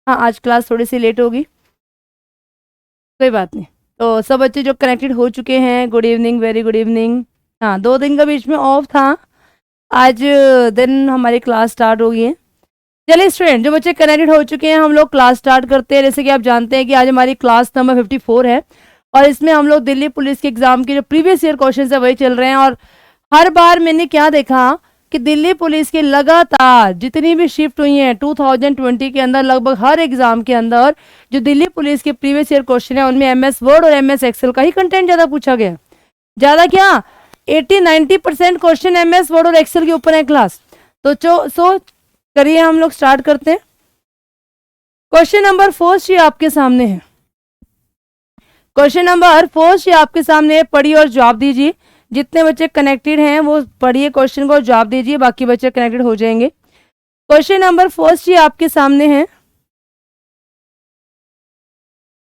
हाँ, आज क्लास थोड़ी सी लेट होगी, कोई बात नहीं। तो सब बच्चे जो कनेक्टेड हो चुके हैं, good evening, very good evening. हाँ, 2 दिन का बीच में ऑफ था, आज दिन हमारी क्लास स्टार्ट हो गई है। चलिए स्टूडेंट, जो बच्चे कनेक्टेड हो चुके हैं, हम लोग क्लास स्टार्ट करते हैं। जैसे कि आप जानते हैं कि आज हमारी क्लास नंबर 54 है और इसमें हम लोग दिल्ली पुलिस के एग्जाम के जो प्रीवियस ईयर क्वेश्चन है वही चल रहे हैं। और हर बार मैंने क्या देखा कि दिल्ली पुलिस के लगातार जितनी भी शिफ्ट हुई हैं 2020 के अंदर, लगभग हर एग्जाम के अंदर जो दिल्ली पुलिस के प्रीवियस ईयर क्वेश्चन है उनमें MS वर्ड और MS एक्सेल का ही कंटेंट ज्यादा पूछा गया। ज्यादा क्या, 80-90% क्वेश्चन MS वर्ड और एक्सेल के ऊपर है क्लास। तो करिए हम लोग स्टार्ट करते हैं। क्वेश्चन नंबर 4 ये आपके सामने है। क्वेश्चन नंबर 4 ये आपके सामने है, पढ़िए और जवाब दीजिए। जितने बच्चे कनेक्टेड हैं वो पढ़िए क्वेश्चन को, जवाब दीजिए, बाकी बच्चे कनेक्टेड हो जाएंगे। क्वेश्चन नंबर 4 ये आपके सामने है।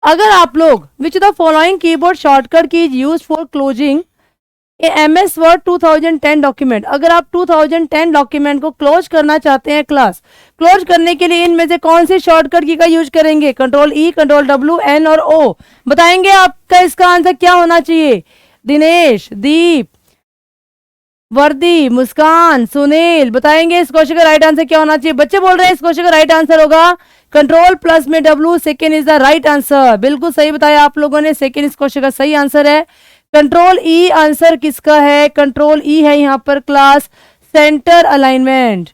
अगर आप लोग which the following keyboard shortcut key is used for closing MS word 2010 document, अगर आप 2010 डॉक्यूमेंट को क्लोज करना चाहते हैं, क्लास क्लोज करने के लिए इनमें से कौन सी शॉर्टकट की का यूज करेंगे? कंट्रोल-E, कंट्रोल-W, N और O। बताएंगे आपका इसका आंसर क्या होना चाहिए? दिनेश, दीप, वर्दी, मुस्कान, सुनील बताएंगे इस क्वेश्चन का राइट आंसर क्या होना चाहिए। बच्चे बोल रहे हैं इस क्वेश्चन का राइट आंसर होगा कंट्रोल प्लस में W, second is the right answer. बिल्कुल सही बताया आप लोगों ने, सेकेंड इस क्वेश्चन का सही आंसर है। कंट्रोल-E आंसर किसका है? कंट्रोल-E है यहाँ पर class centre alignment.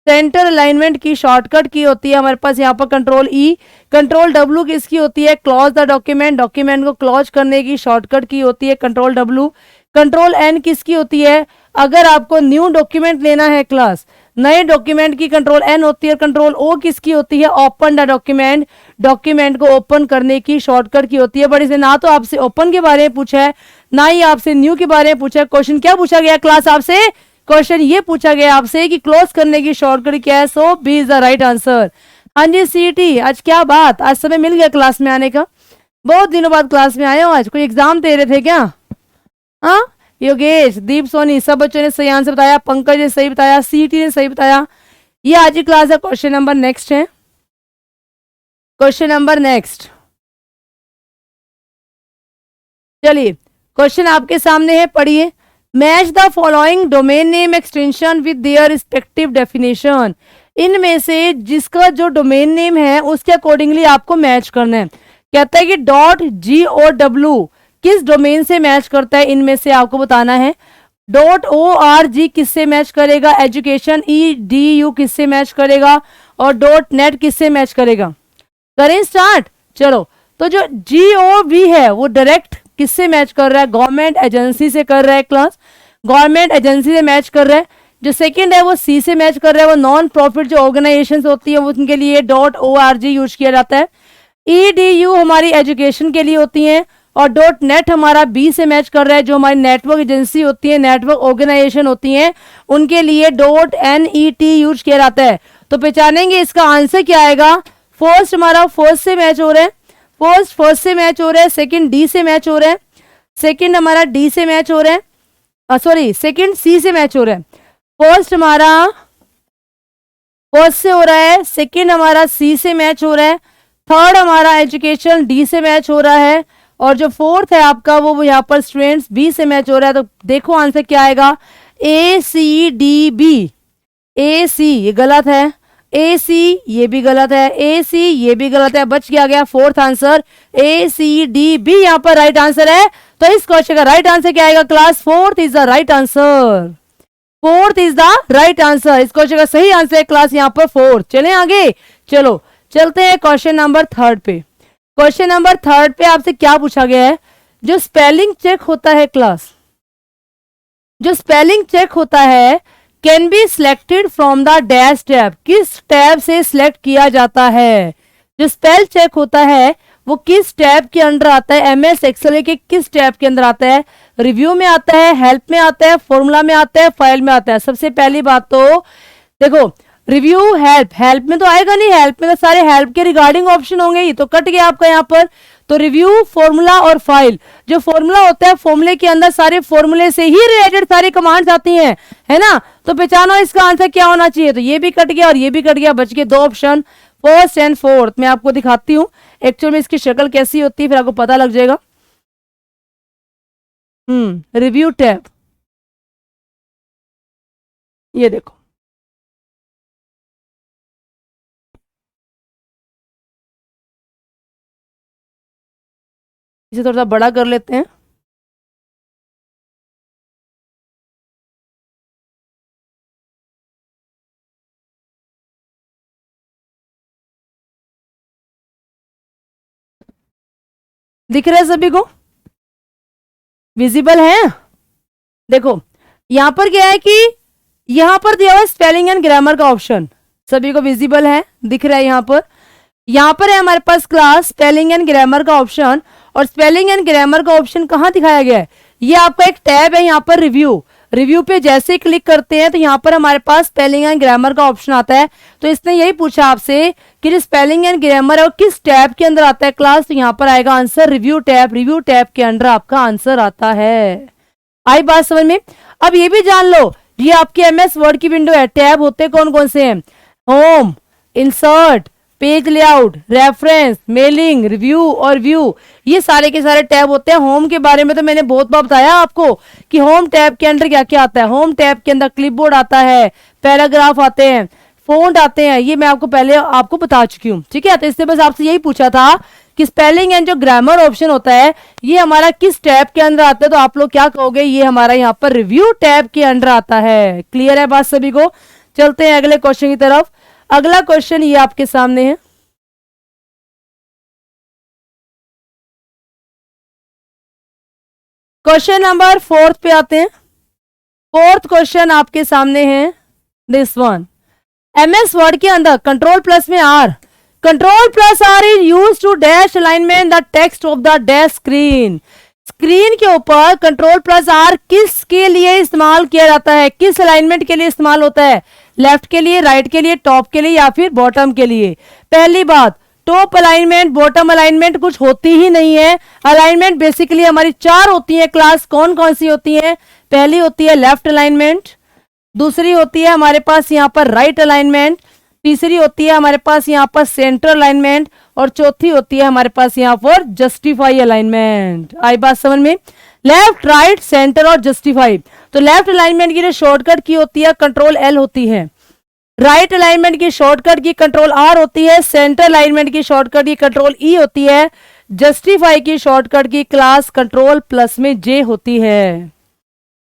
Centre alignment की शॉर्टकट की होती है हमारे पास यहाँ पर कंट्रोल-E। कंट्रोल-W किसकी होती है? क्लोज द डॉक्यूमेंट, डॉक्यूमेंट को क्लोज करने की शॉर्टकट की होती है कंट्रोल-W। कंट्रोल-N किसकी होती है? अगर आपको न्यू डॉक्यूमेंट लेना है क्लास, नए डॉक्यूमेंट की कंट्रोल-N होती है। कंट्रोल-O किसकी होती है? ओपन द डॉक्यूमेंट, डॉक्यूमेंट को ओपन करने की शॉर्टकट की होती है। बट इसे ना तो आपसे ओपन के बारे में पूछा है, ना ही आपसे न्यू के बारे में पूछा है। क्वेश्चन क्या पूछा गया क्लास आपसे? क्वेश्चन ये पूछा गया आपसे कि क्लोज करने की शॉर्टकट क्या है। So B is the right answer. हाँ जी CT, आज क्या बात, आज समय मिल गया क्लास में आने का? बहुत दिनों बाद क्लास में आए हो। आज कोई एग्जाम दे रहे थे क्या? हाँ, योगेश, दीप, सोनी, सब बच्चों ने सही आंसर बताया। पंकज ने सही बताया, CT ने सही बताया। ये आज की क्लास है। क्वेश्चन नंबर नेक्स्ट है। क्वेश्चन नंबर नेक्स्ट, चलिए क्वेश्चन आपके सामने है, पढ़िए। Match the following domain name extension with their respective definition. इनमें से जिसका जो डोमेन नेम है उसके अकॉर्डिंगली आपको मैच करना है। कहता है कि .GOW किस डोमेन से मैच करता है, इनमें से आपको बताना है। .ORG किससे मैच करेगा? एजुकेशन। EDU किससे मैच करेगा? और .NET किससे मैच करेगा? करें स्टार्ट, चलो। तो जो GOV है वो डायरेक्ट किससे मैच कर रहा है? गवर्नमेंट एजेंसी से कर रहा है क्लास, गवर्नमेंट एजेंसी से मैच कर रहा है। जो सेकंड है वो C से मैच कर रहा है, वो नॉन प्रॉफिट जो ऑर्गेनाइजेशन होती है उनके लिए .ORG यूज किया जाता है। EDU हमारी एजुकेशन के लिए होती है और .NET हमारा B से मैच कर रहा है, जो हमारी नेटवर्क एजेंसी होती है, नेटवर्क ऑर्गेनाइजेशन होती है, उनके लिए .NET यूज किया जाता है। तो पहचानेंगे इसका आंसर क्या आएगा। फर्स्ट हमारा फर्स्ट से मैच हो रहा है, फर्स्ट से मैच हो रहा है। सेकंड D से मैच हो रहा है, सेकंड हमारा D से मैच हो रहा है, सॉरी सेकंड C से मैच हो रहा है। फर्स्ट हमारा फर्स्ट से हो रहा है, सेकंड हमारा C से मैच हो रहा है, थर्ड हमारा एजुकेशन D से मैच हो रहा है, और जो फोर्थ है आपका वो यहाँ पर स्टूडेंट्स B से मैच हो रहा है। तो देखो आंसर क्या आएगा। ACDB। AC ये गलत है, AC ये भी गलत है, AC ये भी गलत है, बच गया फोर्थ आंसर ACDB यहाँ पर राइट आंसर है। तो इस क्वेश्चन का राइट आंसर क्या आएगा class? Fourth is the right answer. Fourth is the right answer. इस क्वेश्चन का सही आंसर है क्लास यहाँ पर फोर्थ। चलें आगे, चलो चलते हैं क्वेश्चन नंबर 3 पे। क्वेश्चन नंबर 3 पे आपसे क्या पूछा गया है? जो स्पेलिंग चेक होता है क्लास, जो स्पेलिंग चेक होता है can be selected from the dash tab, किस टैब से सिलेक्ट किया जाता है? जो स्पेल चेक होता है वो किस टैब के अंदर आता है? MS एक्सेल के किस टैब के अंदर आता है? रिव्यू में आता है, हेल्प में आता है, फॉर्मूला में आता है, फाइल में आता है? सबसे पहली बात तो देखो, रिव्यू हेल्प में तो आएगा नहीं, हेल्प में तो सारे हेल्प के रिगार्डिंग ऑप्शन होंगे, ये तो कट गया आपका यहाँ पर। तो रिव्यू, फॉर्मूला और फाइल। जो फॉर्मूला होता है, फॉर्मूले के अंदर सारे फॉर्मूले से ही रिलेटेड सारी कमांड्स आती हैं, है ना? तो पहचानो इसका आंसर क्या होना चाहिए। तो ये भी कट गया और ये भी कट गया, बच गए 2 ऑप्शन। फर्स्ट एंड फोर्थ मैं आपको दिखाती हूँ एक्चुअल में इसकी शक्ल कैसी होती है, फिर आपको पता लग जाएगा। रिव्यू टैब, ये देखो, इसे थोड़ा सा बड़ा कर लेते हैं। दिख रहा है सभी को, विजिबल है? देखो यहां पर क्या है कि यहां पर दिया हुआ स्पेलिंग एंड ग्रामर का ऑप्शन, सभी को विजिबल है, दिख रहा है। यहां पर है हमारे पास क्लास स्पेलिंग एंड ग्रामर का ऑप्शन, और स्पेलिंग एंड ग्रामर का ऑप्शन कहां दिखाया गया है? ये आपका एक टैब है यहाँ पर, रिव्यू। रिव्यू पे जैसे ही क्लिक करते हैं तो यहाँ पर हमारे पास स्पेलिंग एंड ग्रामर का ऑप्शन आता है। तो इसने यही पूछा आपसे कि जो स्पेलिंग एंड ग्रामर है वो किस टैब के अंदर आता है क्लास, तो यहाँ पर आएगा answer review tab. Review tab के अंदर आपका आंसर आता है। आई बात समझ में? अब ये भी जान लो, ये आपके एमएस वर्ड की विंडो है, टैब होते कौन कौन से हैं? Home, insert, page layout, reference, mailing, review और व्यू, ये सारे के सारे टैब होते हैं। होम के बारे में तो मैंने बहुत बार बताया आपको कि होम टैब के अंदर क्या क्या आता है। होम टैब के अंदर क्लिपबोर्ड आता है, पैराग्राफ आते हैं, फोंट आते हैं, ये मैं आपको पहले आपको बता चुकी हूँ, ठीक है। तो इससे बस आपसे यही पूछा था कि स्पेलिंग एंड जो ग्रामर ऑप्शन होता है ये हमारा किस टैब के अंदर आता है, तो आप लोग क्या कहोगे? ये हमारा यहाँ पर रिव्यू टैब के अंदर आता है। क्लियर है बात सभी को? चलते हैं अगले क्वेश्चन की तरफ। अगला क्वेश्चन ये आपके सामने है, क्वेश्चन नंबर 4 पे आते हैं। फोर्थ क्वेश्चन आपके सामने है दिस वन। एमएस वर्ड के अंदर कंट्रोल प्लस में R, control plus R is use to dash alignment the text of the dash screen. Screen के ऊपर कंट्रोल प्लस आर किस के लिए इस्तेमाल किया जाता है, किस अलाइनमेंट के लिए इस्तेमाल होता है? लेफ्ट के लिए, राइट के लिए, टॉप के लिए या फिर बॉटम के लिए? पहली बात, टॉप अलाइनमेंट बॉटम अलाइनमेंट कुछ होती ही नहीं है। अलाइनमेंट बेसिकली हमारी 4 होती है क्लास। कौन कौन सी होती है? पहली होती है लेफ्ट अलाइनमेंट, दूसरी होती है हमारे पास यहाँ पर राइट अलाइनमेंट, तीसरी होती है हमारे पास यहाँ पर सेंटर अलाइनमेंट, और चौथी होती है हमारे पास यहाँ पर जस्टिफाई अलाइनमेंट। आई बात समझ में? लेफ्ट, राइट, सेंटर और जस्टिफाई। तो लेफ्ट अलाइनमेंट की जो शॉर्टकट की होती है कंट्रोल एल होती है, राइट अलाइनमेंट की शॉर्टकट की कंट्रोल आर होती है, सेंटर अलाइनमेंट की शॉर्टकट की कंट्रोल ई होती है, जस्टिफाई की शॉर्टकट की क्लास कंट्रोल प्लस में जे होती है।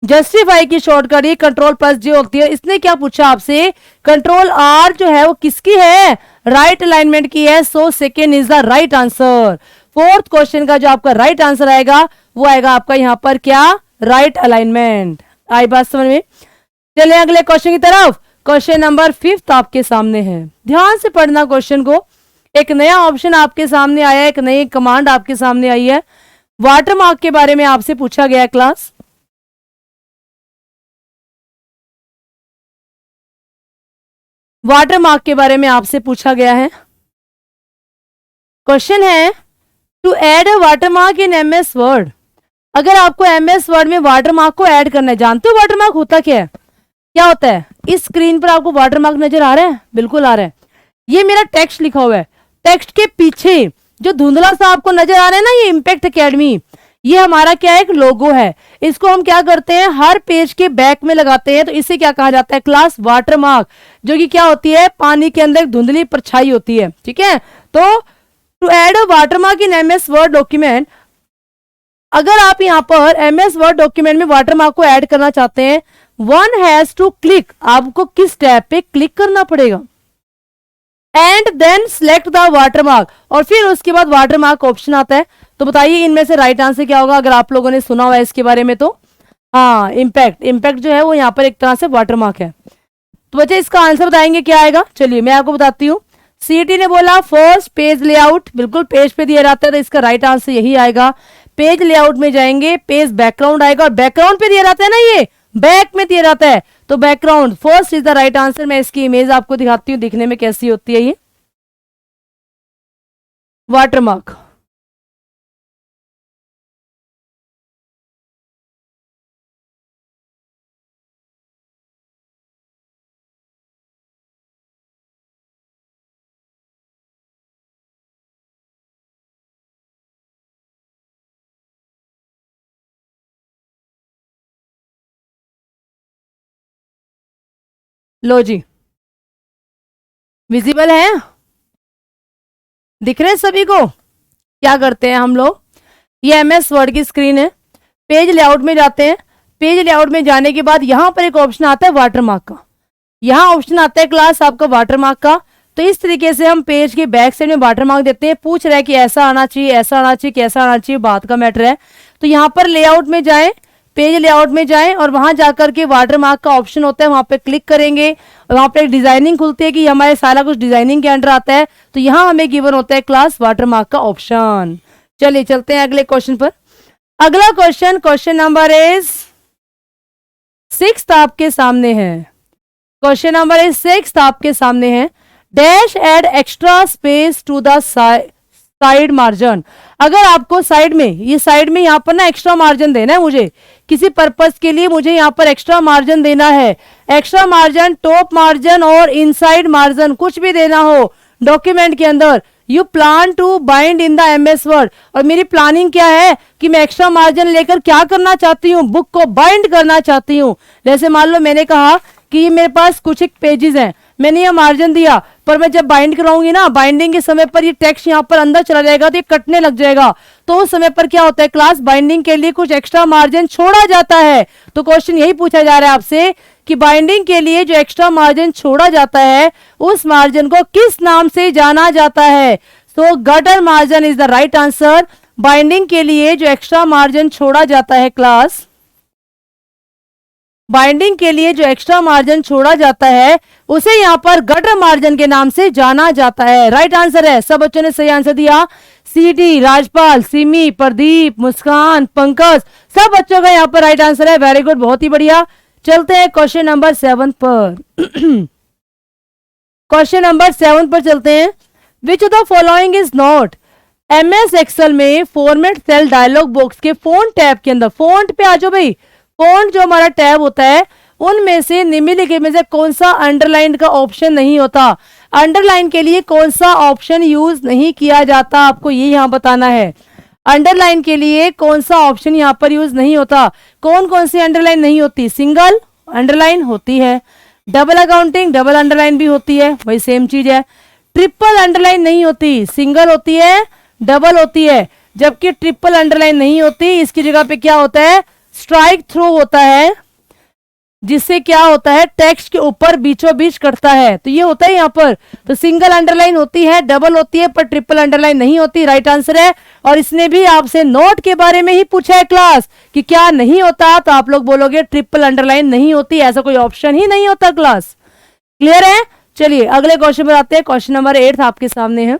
जस्टिफाई की शॉर्टकट ये कंट्रोल प्लस जे होती है। इसने क्या पूछा आपसे? कंट्रोल आर जो है वो किसकी है? राइट अलाइनमेंट की है। So second is the right answer. Fourth question का जो आपका राइट आंसर आएगा वो आएगा आपका यहाँ पर क्या? Right alignment. आई बात समझ में? चले अगले क्वेश्चन की तरफ। क्वेश्चन नंबर 5 आपके सामने है, ध्यान से पढ़ना क्वेश्चन को। एक नया ऑप्शन आपके सामने आया है, एक नई कमांड आपके सामने आई है। वाटरमार्क के बारे में आपसे पूछा गया क्लास। वाटरमार्क के बारे में आपसे पूछा गया है। क्वेश्चन है to add a watermark in MS Word. अगर आपको एमएस वर्ड में वाटरमार्क को ऐड करना है, जानते हो वाटरमार्क होता क्या है? क्या होता है? इस स्क्रीन पर आपको वाटरमार्क नजर आ रहा है? बिल्कुल आ रहा है। ये मेरा टेक्स्ट लिखा हुआ है, टेक्स्ट के पीछे जो धुंधला सा आपको नजर आ रहा है ना, ये इम्पैक्ट एकेडमी, ये हमारा क्या है? एक लोगो है। इसको हम क्या करते हैं? हर पेज के बैक में लगाते हैं। तो इसे क्या कहा जाता है? क्लास वाटरमार्क, जो कि क्या होती है? पानी के अंदर धुंधली परछाई होती है, ठीक है। तो to add a watermark in MS Word document, अगर आप यहां पर एमएस वर्ड डॉक्यूमेंट में वाटरमार्क को ऐड करना चाहते हैं, वन हैज टू क्लिक, आपको किस टैब पे क्लिक करना पड़ेगा? And then select the watermark, और फिर उसके बाद वाटरमार्क ऑप्शन आता है। तो बताइए इनमें से राइट आंसर क्या होगा? अगर आप लोगों ने सुना हुआ है इसके बारे में तो हाँ, इम्पैक्ट। इम्पैक्ट जो है वो यहाँ पर एक तरह से वाटरमार्क है। तो बच्चे इसका आंसर बताएंगे क्या आएगा? चलिए मैं आपको बताती हूँ। सीटी ने बोला फर्स्ट पेज लेआउट, बिल्कुल पेज पे दिया जाता है, तो इसका राइट आंसर यही आएगा। पेज लेआउट में जाएंगे, पेज बैकग्राउंड आएगा, और बैकग्राउंड पे दिया जाता है ना, ये बैक में दिया जाता है, तो background first is the right answer. मैं इसकी इमेज आपको दिखाती हूँ, दिखने में कैसी होती है ये वाटरमार्क। लो जी, विजिबल है, दिख रहे हैं सभी को? क्या करते हैं हम लोग, ये एमएस वर्ड की स्क्रीन है, पेज लेआउट में जाते हैं। पेज लेआउट में जाने के बाद यहाँ पर एक ऑप्शन आता है वाटरमार्क का, यहाँ ऑप्शन आता है क्लास आपका वाटरमार्क का। तो इस तरीके से हम पेज के बैक साइड में वाटरमार्क देते हैं। पूछ रहा है कि ऐसा आना चाहिए, ऐसा आना चाहिए, कैसा आना चाहिए, बात का मैटर है। तो यहाँ पर लेआउट में जाएं, पेज लेआउट में जाएं और वहां जाकर के वाटरमार्क का ऑप्शन होता है, वहां पे क्लिक करेंगे और वहां पे एक डिजाइनिंग खुलती है कि हमारे सारा कुछ डिजाइनिंग के अंडर आता है। तो यहाँ हमें गिवन होता है क्लास वाटरमार्क का ऑप्शन। चलिए चलते हैं अगले क्वेश्चन पर। अगला क्वेश्चन, क्वेश्चन नंबर इज 6 आपके सामने है। क्वेश्चन नंबर इज 6 आपके सामने है। Dash add extra space to the side margin. अगर आपको साइड में, ये साइड में यहाँ पर ना एक्स्ट्रा मार्जिन देना है, मुझे किसी पर्पस के लिए मुझे यहाँ पर एक्स्ट्रा मार्जिन देना है। एक्स्ट्रा मार्जिन, टॉप मार्जिन और इनसाइड मार्जिन कुछ भी देना हो डॉक्यूमेंट के अंदर, you plan to bind in the MS Word. और मेरी प्लानिंग क्या है कि मैं एक्स्ट्रा मार्जिन लेकर क्या करना चाहती हूँ, बुक को बाइंड करना चाहती हूँ। जैसे मान लो मैंने कहा कि ये मेरे पास कुछ एक पेजेस हैं, मैंने ये मार्जिन दिया, पर मैं जब बाइंड कराऊंगी ना, बाइंडिंग के समय पर ये टेक्स्ट यहाँ पर अंदर चला जाएगा तो ये कटने लग जाएगा। तो उस समय पर क्या होता है, क्लास बाइंडिंग के लिए कुछ एक्स्ट्रा मार्जिन छोड़ा जाता है। तो क्वेश्चन यही पूछा जा रहा है आपसे कि बाइंडिंग के लिए जो एक्स्ट्रा मार्जिन छोड़ा जाता है उस मार्जिन को किस नाम से जाना जाता है। So gutter margin is the right answer. Binding के लिए जो एक्स्ट्रा मार्जिन छोड़ा जाता है क्लास, बाइंडिंग के लिए जो एक्स्ट्रा मार्जिन छोड़ा जाता है उसे यहाँ पर गटर मार्जिन के नाम से जाना जाता है। राइट आंसर है। सब बच्चों ने सही आंसर दिया। सीडी, राजपाल, सिमी, प्रदीप, मुस्कान, पंकज, सब बच्चों का यहाँ पर राइट आंसर है। वेरी गुड, बहुत ही बढ़िया। चलते हैं क्वेश्चन नंबर 7 पर। क्वेश्चन नंबर 7 पर चलते हैं। Which of the following is not MS Excel में फॉर्मेट सेल डायलॉग बॉक्स के फोंट टैब के अंदर, फोंट पे आ जाओ भाई, फोंट जो हमारा टैब होता है उनमें से निम्नलिखित में से कौन सा अंडरलाइन का ऑप्शन नहीं होता। अंडरलाइन के लिए कौन सा ऑप्शन यूज नहीं किया जाता, आपको ये यहाँ बताना है। अंडरलाइन के लिए कौन सा ऑप्शन यहाँ पर यूज नहीं होता। कौन कौन सी अंडरलाइन नहीं होती? सिंगल अंडरलाइन होती है, डबल अकाउंटिंग डबल अंडरलाइन भी होती है, वही सेम चीज है। ट्रिपल अंडरलाइन नहीं होती, सिंगल होती है, डबल होती है। जबकि ट्रिपल अंडरलाइन नहीं होती, इसकी जगह पे क्या होता है, स्ट्राइक थ्रू होता है, जिससे क्या होता है टेक्स्ट के ऊपर बीचों बीच कटता है। तो ये होता है यहाँ पर। तो सिंगल अंडरलाइन होती है, डबल होती है, पर ट्रिपल अंडरलाइन नहीं होती। राइट आंसर है। और इसने भी आपसे नोट के बारे में ही पूछा है क्लास कि क्या नहीं होता, तो आप लोग बोलोगे ट्रिपल अंडरलाइन नहीं होती, ऐसा कोई ऑप्शन ही नहीं होता क्लास। क्लियर है? चलिए अगले क्वेश्चन पर आते हैं। क्वेश्चन नंबर 8 आपके सामने है।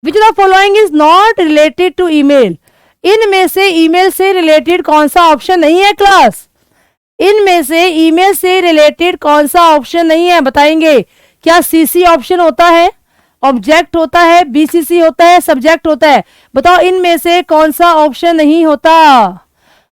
Which of the following is not related to email. इनमें से ईमेल से रिलेटेड कौन सा ऑप्शन नहीं है क्लास? इनमें से ईमेल से रिलेटेड कौन सा ऑप्शन नहीं है, बताएंगे। क्या सीसी ऑप्शन होता है, ऑब्जेक्ट होता है, बीसीसी होता है, सब्जेक्ट होता है? बताओ इनमें से कौन सा ऑप्शन नहीं होता।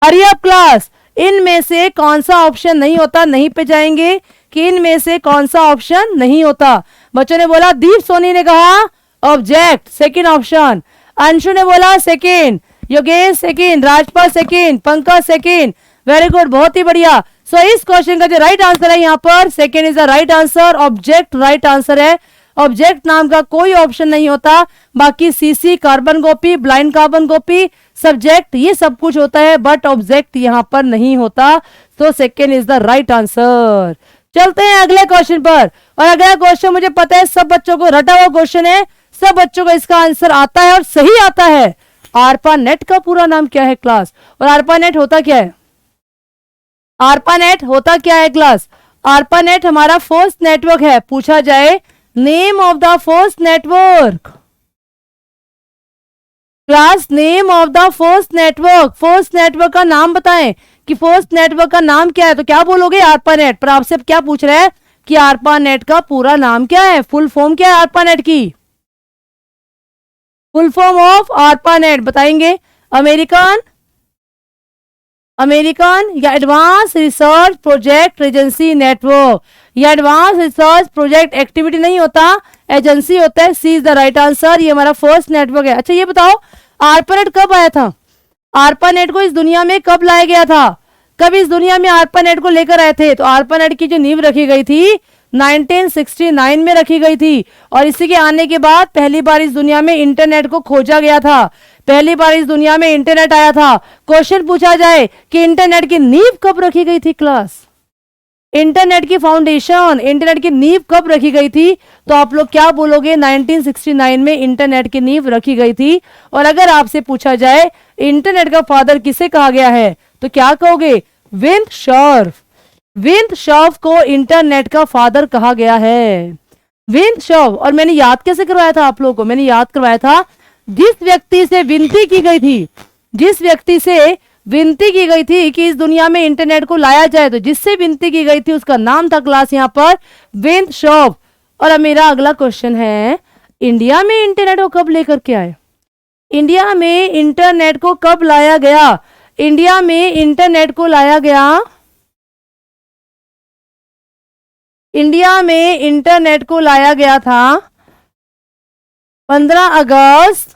हरी अप क्लास, इनमें से कौन सा ऑप्शन नहीं होता? नहीं पे जाएंगे कि इनमें से कौन सा ऑप्शन नहीं होता। बच्चों ने बोला, दीप सोनी ने कहा ऑब्जेक्ट, सेकंड ऑप्शन। अंशु ने बोला second, Yogesh second, Rajpal second, Pankaj second. Very good, बहुत ही बढ़िया। सो इस क्वेश्चन का जो राइट आंसर है यहाँ पर second is the right answer. Object right answer है। ऑब्जेक्ट नाम का कोई ऑप्शन नहीं होता। बाकी CC, carbon copy, blind carbon copy, subject, ये सब कुछ होता है, बट ऑब्जेक्ट यहाँ पर नहीं होता। तो second is the right answer. चलते हैं अगले क्वेश्चन पर। और अगला क्वेश्चन मुझे पता है सब बच्चों को रटा हुआ क्वेश्चन है, सब बच्चों को इसका आंसर आता है और सही आता है। ARPANET का पूरा नाम क्या है क्लास? और ARPANET होता क्या है? ARPANET होता क्या है क्लास? ARPANET हमारा फोर्स नेटवर्क है। पूछा जाए name of the force network class, name of the force network, force network का नाम बताएं कि फोर्स नेटवर्क का नाम क्या है, तो क्या बोलोगे? ARPANET। पर आपसे क्या पूछ रहा है कि ARPANET का पूरा नाम क्या है, फुल फॉर्म क्या है ARPANET की? फुल फॉर्म ऑफ ARPANET बताएंगे। अमेरिकन या advance research project agency network. या एडवांस रिसर्च प्रोजेक्ट एक्टिविटी नहीं होता, एजेंसी होता है। सी इज द राइट आंसर। ये हमारा फर्स्ट नेटवर्क है। अच्छा ये बताओ ARPANET कब आया था? ARPANET को इस दुनिया में कब लाया गया था? कब इस दुनिया में ARPANET को लेकर आए थे? तो ARPANET की जो नींव रखी गई थी 1969 में रखी गई थी, और इसी के आने के बाद पहली बार इस दुनिया में इंटरनेट को खोजा गया था, पहली बार इस दुनिया में इंटरनेट आया था। क्वेश्चन पूछा जाए कि इंटरनेट की नींव कब रखी गई थी क्लास, इंटरनेट की फाउंडेशन, इंटरनेट की नींव कब रखी गई थी, तो आप लोग क्या बोलोगे? 1969 में इंटरनेट की नींव रखी गई थी। और अगर आपसे पूछा जाए इंटरनेट का फादर किसे कहा गया है, तो क्या कहोगे? विंड शर्फ, विंड शर्फ को इंटरनेट का फादर कहा गया है, विंड शर्फ। और मैंने याद कैसे करवाया था आप लोगों को? मैंने याद करवाया था, जिस व्यक्ति से विनती की गई थी, जिस व्यक्ति से विनती की गई थी कि इस दुनिया में इंटरनेट को लाया जाए, तो जिससे विनती की गई थी उसका नाम था क्लास यहाँ पर विंड शर्फ। और अब मेरा अगला क्वेश्चन है, इंडिया में इंटरनेट को कब लेकर के आए? इंडिया में इंटरनेट को कब लाया गया? इंडिया में इंटरनेट को लाया गया, इंडिया में इंटरनेट को लाया गया था 15 अगस्त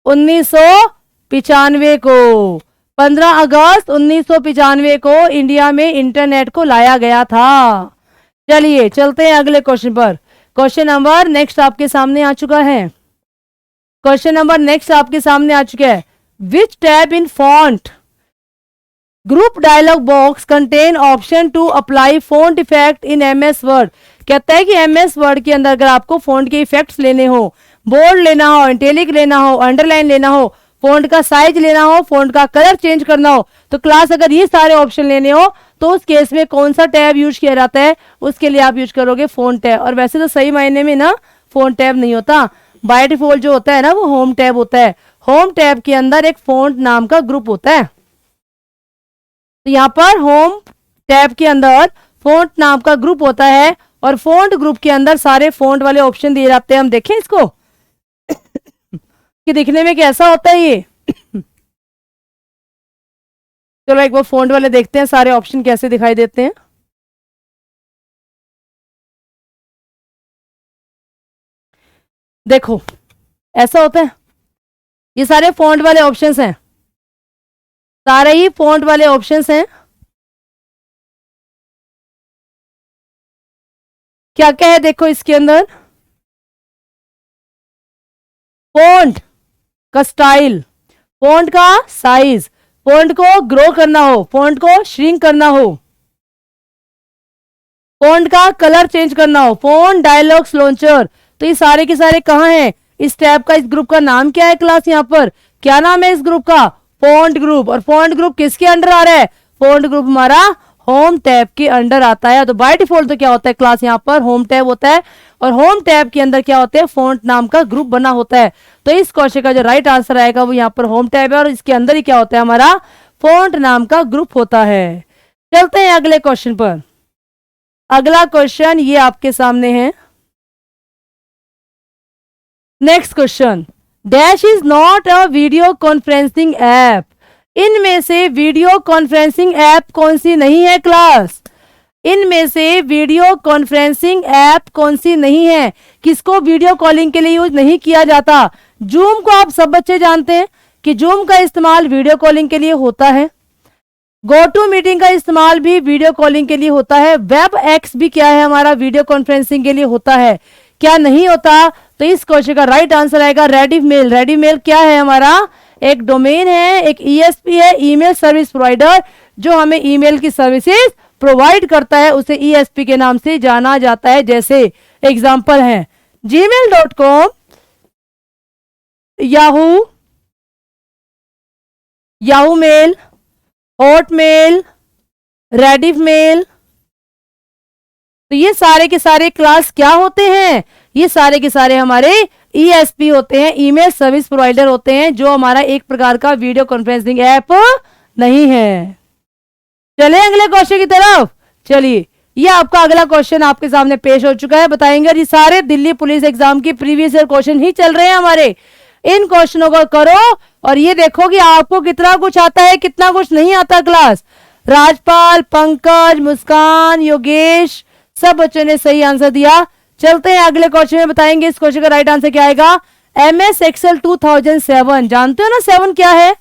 1995 को, 15 अगस्त 1995 को इंडिया में इंटरनेट को लाया गया था। चलिए चलते हैं अगले क्वेश्चन पर। क्वेश्चन नंबर नेक्स्ट आपके सामने आ चुका है, क्वेश्चन नंबर नेक्स्ट आपके सामने आ चुका है। Which tab in font group dialog box contain option to apply font effect in MS Word. कहता है कि MS वर्ड के अंदर अगर आपको फॉन्ट के इफेक्ट्स लेने हो, बोल्ड लेना हो, इटैलिक लेना हो, अंडरलाइन लेना हो, फॉन्ट का साइज लेना हो, फॉन्ट का कलर चेंज करना हो, तो क्लास अगर ये सारे ऑप्शन लेने हो तो उस केस में कौन सा टैब यूज किया जाता है? उसके लिए आप यूज करोगे फॉन्ट टैब। और वैसे तो सही मायने में ना फॉन्ट टैब नहीं होता, बाय डिफॉल्ट जो होता है ना वो होम टैब होता है। होम टैब के अंदर एक फॉन्ट नाम का ग्रुप होता है, तो यहाँ पर होम टैब के अंदर फॉन्ट नाम का ग्रुप होता है, और फॉन्ट ग्रुप के अंदर सारे फॉन्ट वाले ऑप्शन दिए जाते हैं। हम देखें इसको कि दिखने में कैसा होता है ये। चलो एक बार फॉन्ट वाले देखते हैं सारे ऑप्शन कैसे दिखाई देते हैं। देखो ऐसा होता है, ये सारे फॉन्ट वाले ऑप्शंस हैं, सारे ही फॉन्ट वाले ऑप्शंस हैं। क्या क्या है देखो इसके अंदर, फॉन्ट का स्टाइल, फॉन्ट का साइज, फॉन्ट को ग्रो करना हो, फॉन्ट को श्रिंक करना हो, फॉन्ट का कलर चेंज करना हो, फॉन्ट डायलॉग्स लॉन्चर। तो ये सारे के सारे कहाँ हैं? इस टैब का, इस ग्रुप का नाम क्या है क्लास? यहाँ पर क्या नाम है इस ग्रुप का? Font group. और फॉन्ट ग्रुप किसके अंडर आ रहा है? फॉन्ट ग्रुप हमारा होम टैब के अंडर आता है। तो बाय डिफॉल्ट तो क्या होता है क्लास? यहाँ पर होम टैब होता है, और होम टैब के अंदर क्या होता है? फॉन्ट नाम का ग्रुप बना होता है। तो इस क्वेश्चन का जो राइट आंसर आएगा वो यहाँ पर होम टैब है, और इसके अंदर ही क्या होता है? हमारा फॉन्ट नाम का ग्रुप होता है। चलते हैं अगले क्वेश्चन पर। अगला क्वेश्चन ये आपके सामने है। Next question, dash is not a video conferencing app. इनमें से वीडियो कॉन्फ्रेंसिंग ऐप कौन सी नहीं है क्लास? इनमें से वीडियो कॉन्फ्रेंसिंग ऐप कौन सी नहीं है? किसको वीडियो कॉलिंग के लिए यूज नहीं किया जाता? जूम को आप सब बच्चे जानते हैं कि जूम का इस्तेमाल वीडियो कॉलिंग के लिए होता है। गो टू मीटिंग का इस्तेमाल भी वीडियो कॉलिंग के लिए होता है। वेब एक्स भी क्या है? हमारा वीडियो कॉन्फ्रेंसिंग के लिए होता है। क्या नहीं होता? तो इस क्वेश्चन का राइट आंसर आएगा रेडिमेल। रेडिमेल क्या है? हमारा एक डोमेन है, एक ESP है, ईमेल सर्विस प्रोवाइडर, जो हमें ईमेल की सर्विसेज प्रोवाइड करता है, उसे ESP के नाम से जाना जाता है। जैसे एग्जांपल हैं gmail.com, Yahoo mail, Hotmail, Rediff mail. तो ये सारे के सारे क्लास क्या होते हैं? ये सारे के सारे हमारे ESP होते हैं, ईमेल सर्विस प्रोवाइडर होते हैं, जो हमारा एक प्रकार का वीडियो कॉन्फ्रेंसिंग ऐप नहीं है। चलिए अगले क्वेश्चन की तरफ। चलिए ये आपका अगला क्वेश्चन आपके सामने पेश हो चुका है, बताएंगे। ये सारे दिल्ली पुलिस एग्जाम की प्रीवियस ईयर क्वेश्चन ही चल रहे हैं हमारे। इन क्वेश्चनों को करो और ये देखो कि आपको कितना कुछ आता है, कितना कुछ नहीं आता क्लास। राजपाल, पंकज, मुस्कान, योगेश, सब बच्चों ने सही आंसर दिया। चलते हैं अगले क्वेश्चन में, बताएंगे इस क्वेश्चन का राइट आंसर क्या आएगा। MS Excel 2007, जानते हो ना 7 क्या है?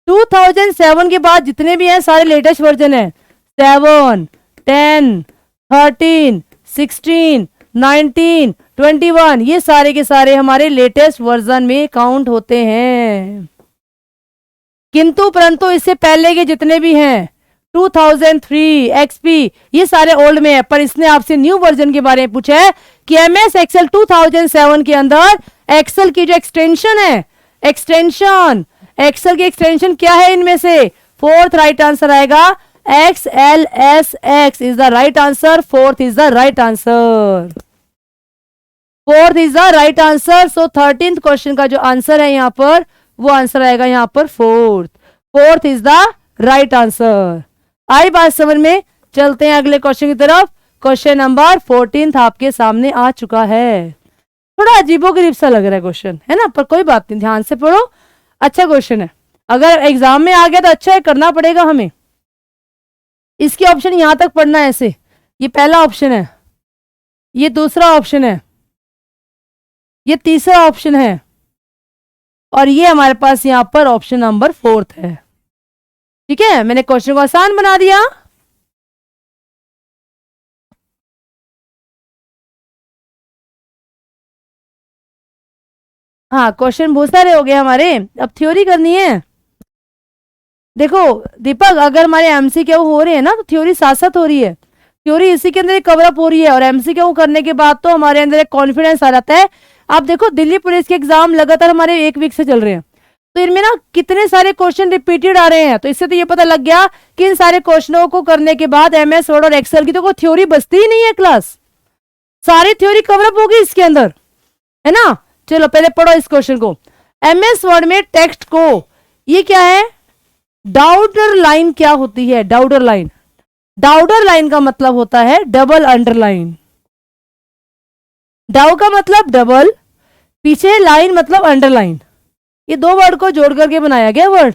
2007 के बाद जितने भी हैं सारे लेटेस्ट वर्जन है। 7, 10, 13, 16, 19, 21, ये सारे के सारे हमारे लेटेस्ट वर्जन में काउंट होते हैं। किंतु परंतु इससे पहले के जितने भी हैं 2003 XP ये सारे ओल्ड में है, पर इसने आपसे न्यू वर्जन के बारे में पूछा है कि MS Excel 2007 के अंदर एक्सेल की जो एक्सटेंशन है, एक्सटेंशन एक्सेल की एक्सटेंशन क्या है इनमें से? फोर्थ राइट आंसर आएगा XLSX is the right answer. Fourth is the right answer. Fourth is the right answer. So 13th question का जो आंसर है यहाँ पर वो आंसर आएगा यहाँ पर fourth. Fourth is the right answer. आई बात समझ में? चलते हैं अगले क्वेश्चन की तरफ। क्वेश्चन नंबर 14 आपके सामने आ चुका है। थोड़ा अजीबोगरीब सा लग रहा है क्वेश्चन, है ना, पर कोई बात नहीं, ध्यान से पढ़ो, अच्छा क्वेश्चन है। अगर एग्जाम में आ गया तो अच्छा है, करना पड़ेगा हमें। इसकी ऑप्शन यहां तक पढ़ना है ऐसे, ये पहला ऑप्शन है, ये दूसरा ऑप्शन है, ये तीसरा ऑप्शन है, और ये हमारे पास यहां पर ऑप्शन नंबर 4 है। ठीक है, मैंने क्वेश्चन को आसान बना दिया। हाँ, क्वेश्चन बहुत सारे हो गए हमारे, अब थ्योरी करनी है। देखो दीपक, अगर हमारे MCQ हो रहे हैं ना तो थ्योरी साथ साथ हो रही है, थ्योरी इसी के अंदर कवर अप हो रही है, और MCQ करने के बाद तो हमारे अंदर एक कॉन्फिडेंस आ जाता है। आप देखो दिल्ली पुलिस के एग्जाम लगातार हमारे 1 वीक से चल रहे हैं, तो इनमें ना कितने सारे क्वेश्चन रिपीटेड आ रहे हैं, तो इससे तो ये पता लग गया कि इन सारे क्वेश्चनों को करने के बाद MS वर्ड और एक्सेल की तो कोई थ्योरी बचती ही नहीं है क्लास, सारी थ्योरी कवर अप होगी इसके अंदर, है ना। चलो पहले पढ़ो इस क्वेश्चन को। MS वर्ड में टेक्स्ट को, ये क्या है, डाउटर लाइन क्या होती है? डाउटर लाइन, डाउटर लाइन का मतलब होता है डबल अंडरलाइन। डाउ का मतलब डबल, पीछे लाइन मतलब अंडरलाइन, ये दो वर्ड को जोड़ करके बनाया गया वर्ड।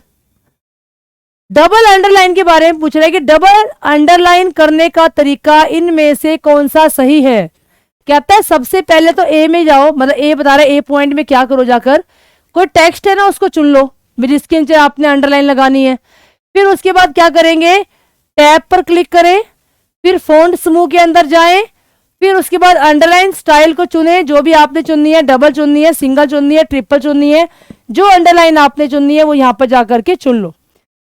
डबल अंडरलाइन के बारे में पूछ रहा है कि डबल अंडरलाइन करने का तरीका इनमें से कौन सा सही है। कहता है सबसे पहले तो ए में जाओ, मतलब ए बता रहा है ए पॉइंट में क्या करो, जाकर कोई टेक्स्ट है ना उसको चुन लो जिसके नीचे आपने अंडरलाइन लगानी है। फिर उसके बाद क्या करेंगे, टैब पर क्लिक करें, फिर फॉन्ट समूह के अंदर जाएं, फिर उसके बाद अंडरलाइन स्टाइल को चुने, जो भी आपने चुननी है, डबल चुननी है, सिंगल चुननी है, ट्रिपल चुननी है, जो अंडरलाइन आपने चुननी है वो यहां पर जाकर के चुन लो।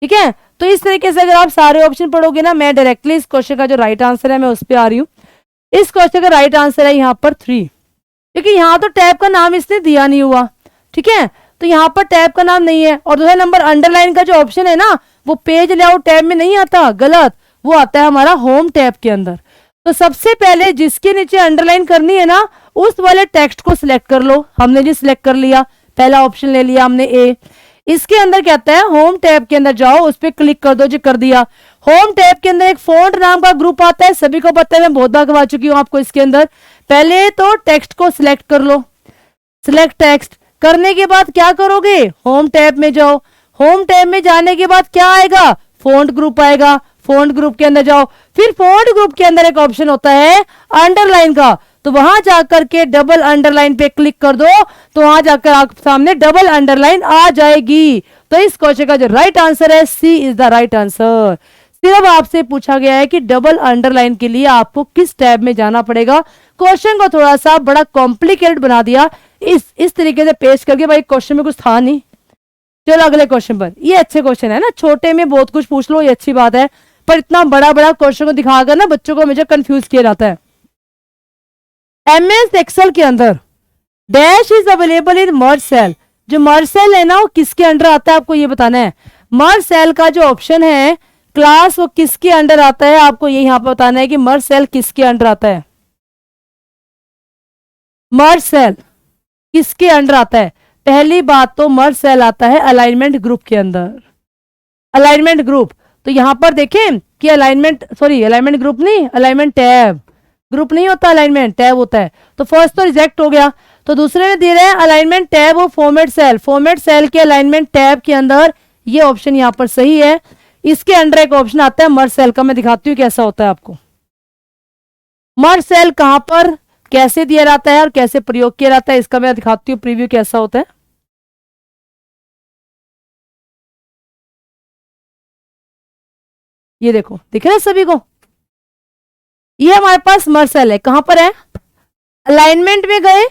ठीक है, तो इस तरीके से अगर आप सारे ऑप्शन पढ़ोगे ना, मैं डायरेक्टली इस क्वेश्चन का जो राइट आंसर है मैं उस पर आ रही हूँ। इस क्वेश्चन का राइट आंसर है यहाँ पर 3, क्योंकि यहाँ तो टैब का नाम इसने दिया नहीं हुआ। ठीक है, तो यहाँ पर टैब का नाम नहीं है। और दूसरा नंबर अंडरलाइन का जो ऑप्शन है ना वो पेज लेआउट टैब में नहीं आता, गलत, वो आता है हमारा होम टैब के अंदर। तो सबसे पहले जिसके नीचे अंडरलाइन करनी है ना उस वाले टेक्स्ट को सिलेक्ट कर लो। हमने जी सिलेक्ट कर लिया, पहला ऑप्शन ले लिया हमने ए। इसके अंदर कहता है होम टैब के अंदर जाओ, उस पर क्लिक कर दो, जो कर दिया। होम टैब के अंदर एक फॉन्ट नाम का ग्रुप आता है, सभी को पता है, मैं बहुत बार करवा चुकी हूँ आपको इसके अंदर। पहले तो टेक्स्ट को सिलेक्ट कर लो, सिलेक्ट टेक्स्ट करने के बाद क्या करोगे, होम टैब में जाओ। होम टैब में जाने के बाद क्या आएगा, फॉन्ट ग्रुप आएगा, फॉन्ट ग्रुप के अंदर जाओ। फिर फॉन्ट ग्रुप के अंदर एक ऑप्शन होता है अंडरलाइन का, तो वहां जाकर के डबल अंडरलाइन पे क्लिक कर दो, तो वहां जाकर आप सामने डबल अंडरलाइन आ जाएगी। तो इस क्वेश्चन का जो राइट आंसर है सी इज द राइट आंसर। सिर्फ आपसे पूछा गया है कि डबल अंडरलाइन के लिए आपको किस टैब में जाना पड़ेगा। क्वेश्चन को थोड़ा सा बड़ा कॉम्प्लिकेटेड बना दिया इस तरीके से पेश करके, भाई क्वेश्चन में कुछ था नहीं। चलो अगले क्वेश्चन पर, ये अच्छे क्वेश्चन है ना, छोटे में बहुत कुछ पूछ लो ये अच्छी बात है, पर इतना बड़ा बड़ा क्वेश्चन को दिखाकर ना बच्चों को हमेशा कंफ्यूज किया जाता है। MS एक्सेल के अंदर dash is available in merge cell, जो मर्ज सेल है ना वो किसके अंडर आता है आपको ये बताना है। मर्ज सेल का जो ऑप्शन है क्लास वो किसके अंडर आता है, आपको ये यहां पर बताना है कि मर्ज सेल किसके अंडर आता है। मर्ज सेल किसके अंडर आता है, पहली बात तो मर्ज सेल आता है अलाइनमेंट ग्रुप के अंदर। अलाइनमेंट ग्रुप, तो यहां पर देखें कि अलाइनमेंट ग्रुप नहीं, अलाइनमेंट टैब, ग्रुप नहीं होता, अलाइनमेंट टैब होता है। तो फर्स्ट तो रिजेक्ट हो गया, तो दूसरे में दे रहे हैं अलाइनमेंट टैब और फॉर्मेट सेल। फॉर्मेट सेल के अलाइनमेंट टैब के अंदर ये ऑप्शन यहां पर सही है। इसके अंडर एक ऑप्शन आता है मर्ज सेल का, मैं दिखाती हूँ कैसा होता है आपको। मर्ज सेल कहां पर कैसे दिया जाता है और कैसे प्रयोग किया जाता है, इसका मैं दिखाती हूँ प्रीव्यू कैसा होता है। ये देखो दिख रहा है सभी को, ये हमारे पास मर्ज सेल है, कहां पर है, अलाइनमेंट में गए,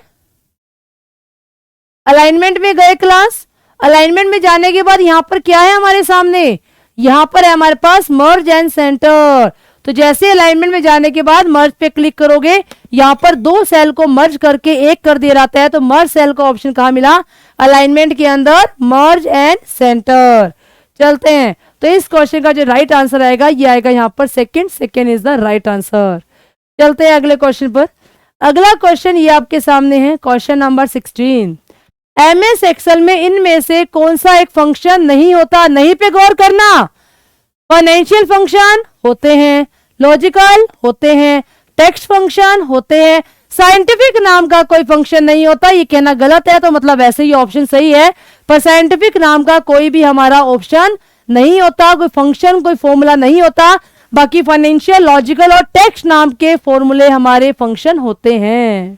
अलाइनमेंट में गए क्लास, अलाइनमेंट में जाने के बाद यहां पर क्या है हमारे सामने, यहां पर है हमारे पास मर्ज एंड सेंटर। तो जैसे अलाइनमेंट में जाने के बाद मर्ज पे क्लिक करोगे, यहां पर दो सेल को मर्ज करके एक कर दिया जाता है, तो मर्ज सेल का ऑप्शन कहां मिला, अलाइनमेंट के अंदर मर्ज एंड सेंटर। चलते हैं, तो इस क्वेश्चन का जो राइट आंसर आएगा ये आएगा यहां पर second, second is the right answer. चलते हैं अगले क्वेश्चन पर। अगला क्वेश्चन ये आपके सामने है, क्वेश्चन नंबर 16। एमएस एक्सेल में इनमें से कौन सा एक फंक्शन नहीं होता, नहीं पे गौर करना, फाइनेंशियल फंक्शन होते हैं, लॉजिकल होते हैं, टेक्स्ट फंक्शन होते हैं, साइंटिफिक नाम का कोई फंक्शन नहीं होता। ये कहना गलत है, तो मतलब वैसे ही ऑप्शन सही है, पर साइंटिफिक नाम का कोई भी हमारा ऑप्शन नहीं होता, कोई फंक्शन कोई फॉर्मूला नहीं होता। बाकी फाइनेंशियल, लॉजिकल और टेक्स्ट नाम के फॉर्मूले हमारे फंक्शन होते हैं।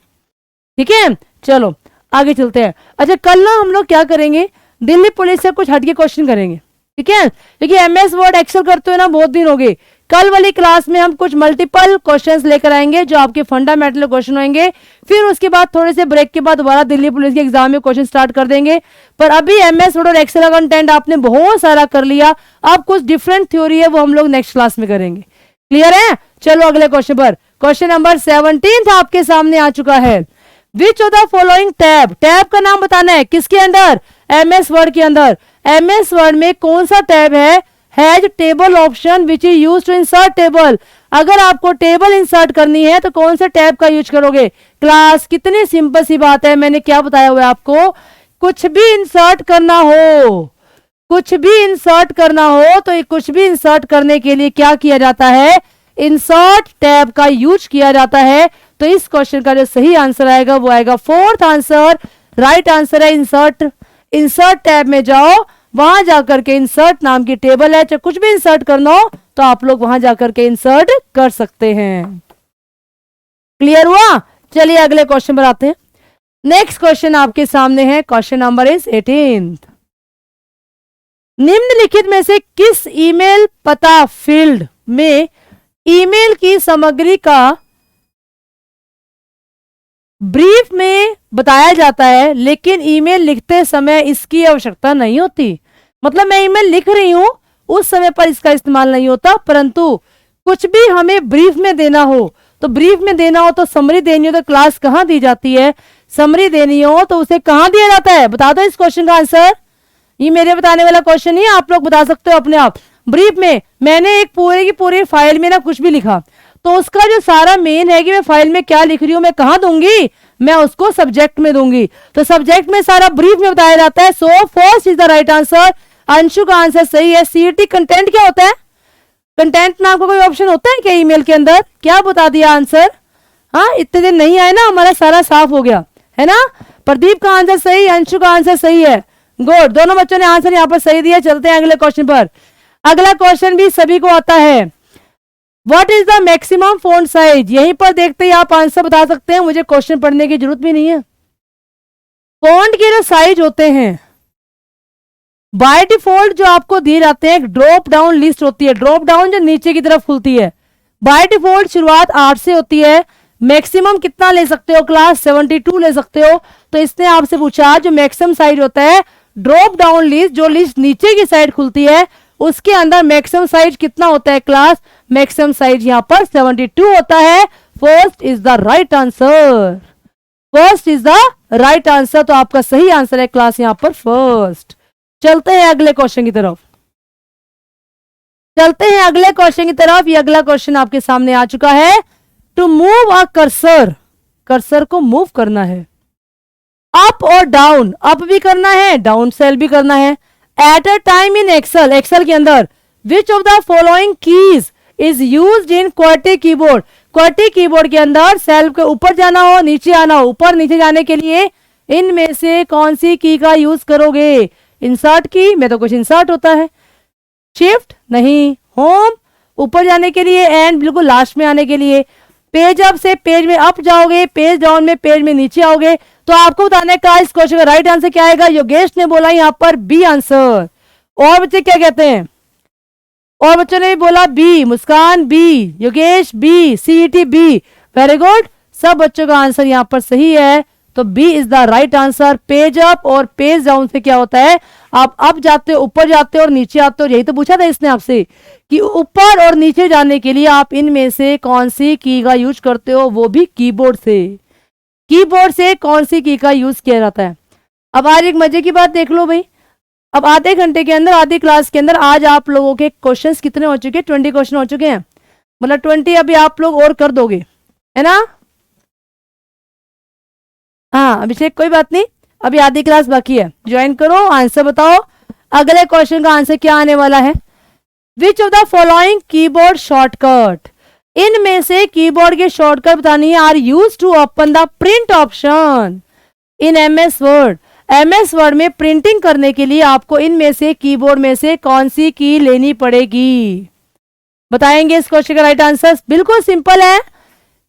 ठीक है, चलो आगे चलते हैं। अच्छा, कल ना हम लोग क्या करेंगे, दिल्ली पुलिस से कुछ हटके क्वेश्चन करेंगे, ठीक है, क्योंकि एमएस वर्ड एक्सेल करते हुए ना बहुत दिन हो गए। कल वाली क्लास में हम कुछ मल्टीपल क्वेश्चंस लेकर आएंगे जो आपके फंडामेंटल क्वेश्चन होंगे, फिर उसके बाद थोड़े से ब्रेक के बाद दोबारा दिल्ली पुलिस के एग्जाम में क्वेश्चन स्टार्ट कर देंगे। पर अभी एमएस वर्ड और एक्सेल का कंटेंट आपने बहुत सारा कर लिया, अब कुछ डिफरेंट थ्योरी है वो हम लोग नेक्स्ट क्लास में करेंगे। क्लियर है? चलो अगले क्वेश्चन पर, क्वेश्चन नंबर 17 आपके सामने आ चुका है। Which of the following tab, tab का नाम बताना है, किसके अंदर, एमएस वर्ड के अंदर। एमएस वर्ड में कौन सा टैब है, has table option which is used to insert table. अगर आपको टेबल इंसर्ट करनी है तो कौन से टैब का यूज करोगे क्लास, कितनी सिंपल सी बात है, मैंने क्या बताया हुआ है आपको, कुछ भी इंसर्ट करना हो, कुछ भी इंसर्ट करना हो तो कुछ भी इंसर्ट करने के लिए क्या किया जाता है, इंसर्ट टैब का यूज किया जाता है। तो इस क्वेश्चन का जो सही आंसर आएगा वो आएगा फोर्थ आंसर, राइट आंसर है इंसर्ट। इंसर्ट टैब में जाओ, वहां जाकर के इंसर्ट नाम की टेबल है, चाहे कुछ भी इंसर्ट करना हो तो आप लोग वहां जाकर के इंसर्ट कर सकते हैं। क्लियर हुआ? चलिए अगले क्वेश्चन पर आते हैं। नेक्स्ट क्वेश्चन आपके सामने है, क्वेश्चन नंबर इज 18। निम्नलिखित में से किस ईमेल पता फील्ड में ईमेल की सामग्री का ब्रीफ में बताया जाता है लेकिन ईमेल लिखते समय इसकी आवश्यकता नहीं होती। मतलब मैं ईमेल लिख रही हूं उस समय पर इसका इस्तेमाल नहीं होता, परंतु कुछ भी हमें ब्रीफ में देना हो, तो ब्रीफ में देना हो तो समरी देनी हो तो क्लास कहां दी जाती है, समरी देनी हो तो उसे कहां दिया जाता है, बता दो इस क्वेश्चन का आंसर। ये मेरे बताने वाला क्वेश्चन नहीं है, आप लोग बता सकते हो अपने आप। ब्रीफ में मैंने एक पूरे की पूरी फाइल में ना कुछ भी लिखा, तो उसका जो सारा मेन है कि मैं फाइल में क्या लिख रही हूं मैं कहां दूंगी, मैं उसको सब्जेक्ट में दूंगी। तो सब्जेक्ट में सारा ब्रीफ में बताया जाता है। So first is the right answer, Anshu का आंसर सही है। सीईटी कंटेंट क्या होता है, कंटेंट नाम का कोई ऑप्शन होता है क्या ईमेल के अंदर, क्या बता दिया आंसर। हाँ, इतने दिन नहीं आए ना, हमारा सारा साफ हो गया है ना। प्रदीप का आंसर सही, अंशु का आंसर सही है, गुड, दोनों बच्चों ने आंसर यहाँ पर सही दिया। चलते हैं अगले क्वेश्चन पर। अगला क्वेश्चन भी सभी को आता है, what is the maximum font size. यहीं पर देखते ही आप आंसर बता सकते हैं, मुझे क्वेश्चन पढ़ने की जरूरत भी नहीं है। फॉन्ट के जो साइज होते हैं बाय डिफॉल्ट जो आपको दिए जाते हैं, ड्रॉप डाउन लिस्ट होती है, ड्रॉप डाउन जो नीचे की तरफ खुलती है। बाय डिफॉल्ट शुरुआत 8 से होती है, मैक्सिमम कितना ले सकते हो क्लास, 72 ले सकते हो। तो इसने आपसे पूछा जो मैक्सिमम साइज होता है, ड्रॉप डाउन लिस्ट जो लिस्ट नीचे की साइड खुलती है उसके अंदर मैक्सिमम साइज कितना होता है क्लास, मैक्सिमम साइज यहाँ पर 72 होता है। First is the right answer, first is the right answer. तो आपका सही आंसर है क्लास यहाँ पर फर्स्ट। चलते हैं अगले क्वेश्चन की तरफ, चलते हैं अगले क्वेश्चन की तरफ। ये अगला क्वेश्चन आपके सामने आ चुका है। To move a cursor, cursor को मूव करना है अप और डाउन, अप भी करना है डाउन सेल भी करना है। At a time in Excel, Excel के अंदर which of the following keys is used in QWERTY keyboard. QWERTY keyboard के अंदर सेल के ऊपर जाना हो नीचे आना हो, ऊपर नीचे जाने के लिए इनमें से कौन सी की का यूज करोगे। इंसर्ट की में तो कुछ इंसर्ट होता है, शिफ्ट नहीं, होम ऊपर जाने के लिए, एंड बिल्कुल लास्ट में आने के लिए। पेज अप से पेज में अप जाओगे, पेज डाउन में पेज में नीचे आओगे। तो आपको बताने का इस क्वेश्चन का राइट आंसर क्या आएगा। योगेश ने बोला यहाँ पर बी आंसर। और बच्चे क्या कहते हैं, और बच्चों ने भी बोला B, Muskan B, Yogesh B, CET B, very good, सब बच्चों का आंसर यहाँ पर सही है। तो B is the right answer. Page up और पेज डाउन से क्या होता है, आप अप जाते हो, ऊपर जाते हो और नीचे आते हो। यही तो पूछा था इसने आपसे कि ऊपर और नीचे जाने के लिए आप इनमें से कौन सी की का यूज करते हो, वो भी कीबोर्ड से। कीबोर्ड से कौन सी की का यूज किया जाता है। अब आज एक मजे की बात देख लो भाई, अब आधे घंटे के अंदर, आधी क्लास के अंदर आज आप लोगों के क्वेश्चंस कितने हो चुके हैं, 20 क्वेश्चन हो चुके हैं, मतलब 20 अभी आप लोग और कर दोगे, है ना। हाँ अभिषेक कोई बात नहीं, अभी आधी क्लास बाकी है, ज्वाइन करो, आंसर बताओ। अगले क्वेश्चन का आंसर क्या आने वाला है, which of the following keyboard shortcut, इनमें से कीबोर्ड के शॉर्टकट बतानी है, are use to open the print option in MS Word. MS Word में प्रिंटिंग करने के लिए आपको इनमें से कीबोर्ड में से कौन सी की लेनी पड़ेगी, बताएंगे इस क्वेश्चन का राइट आंसर। बिल्कुल सिंपल है,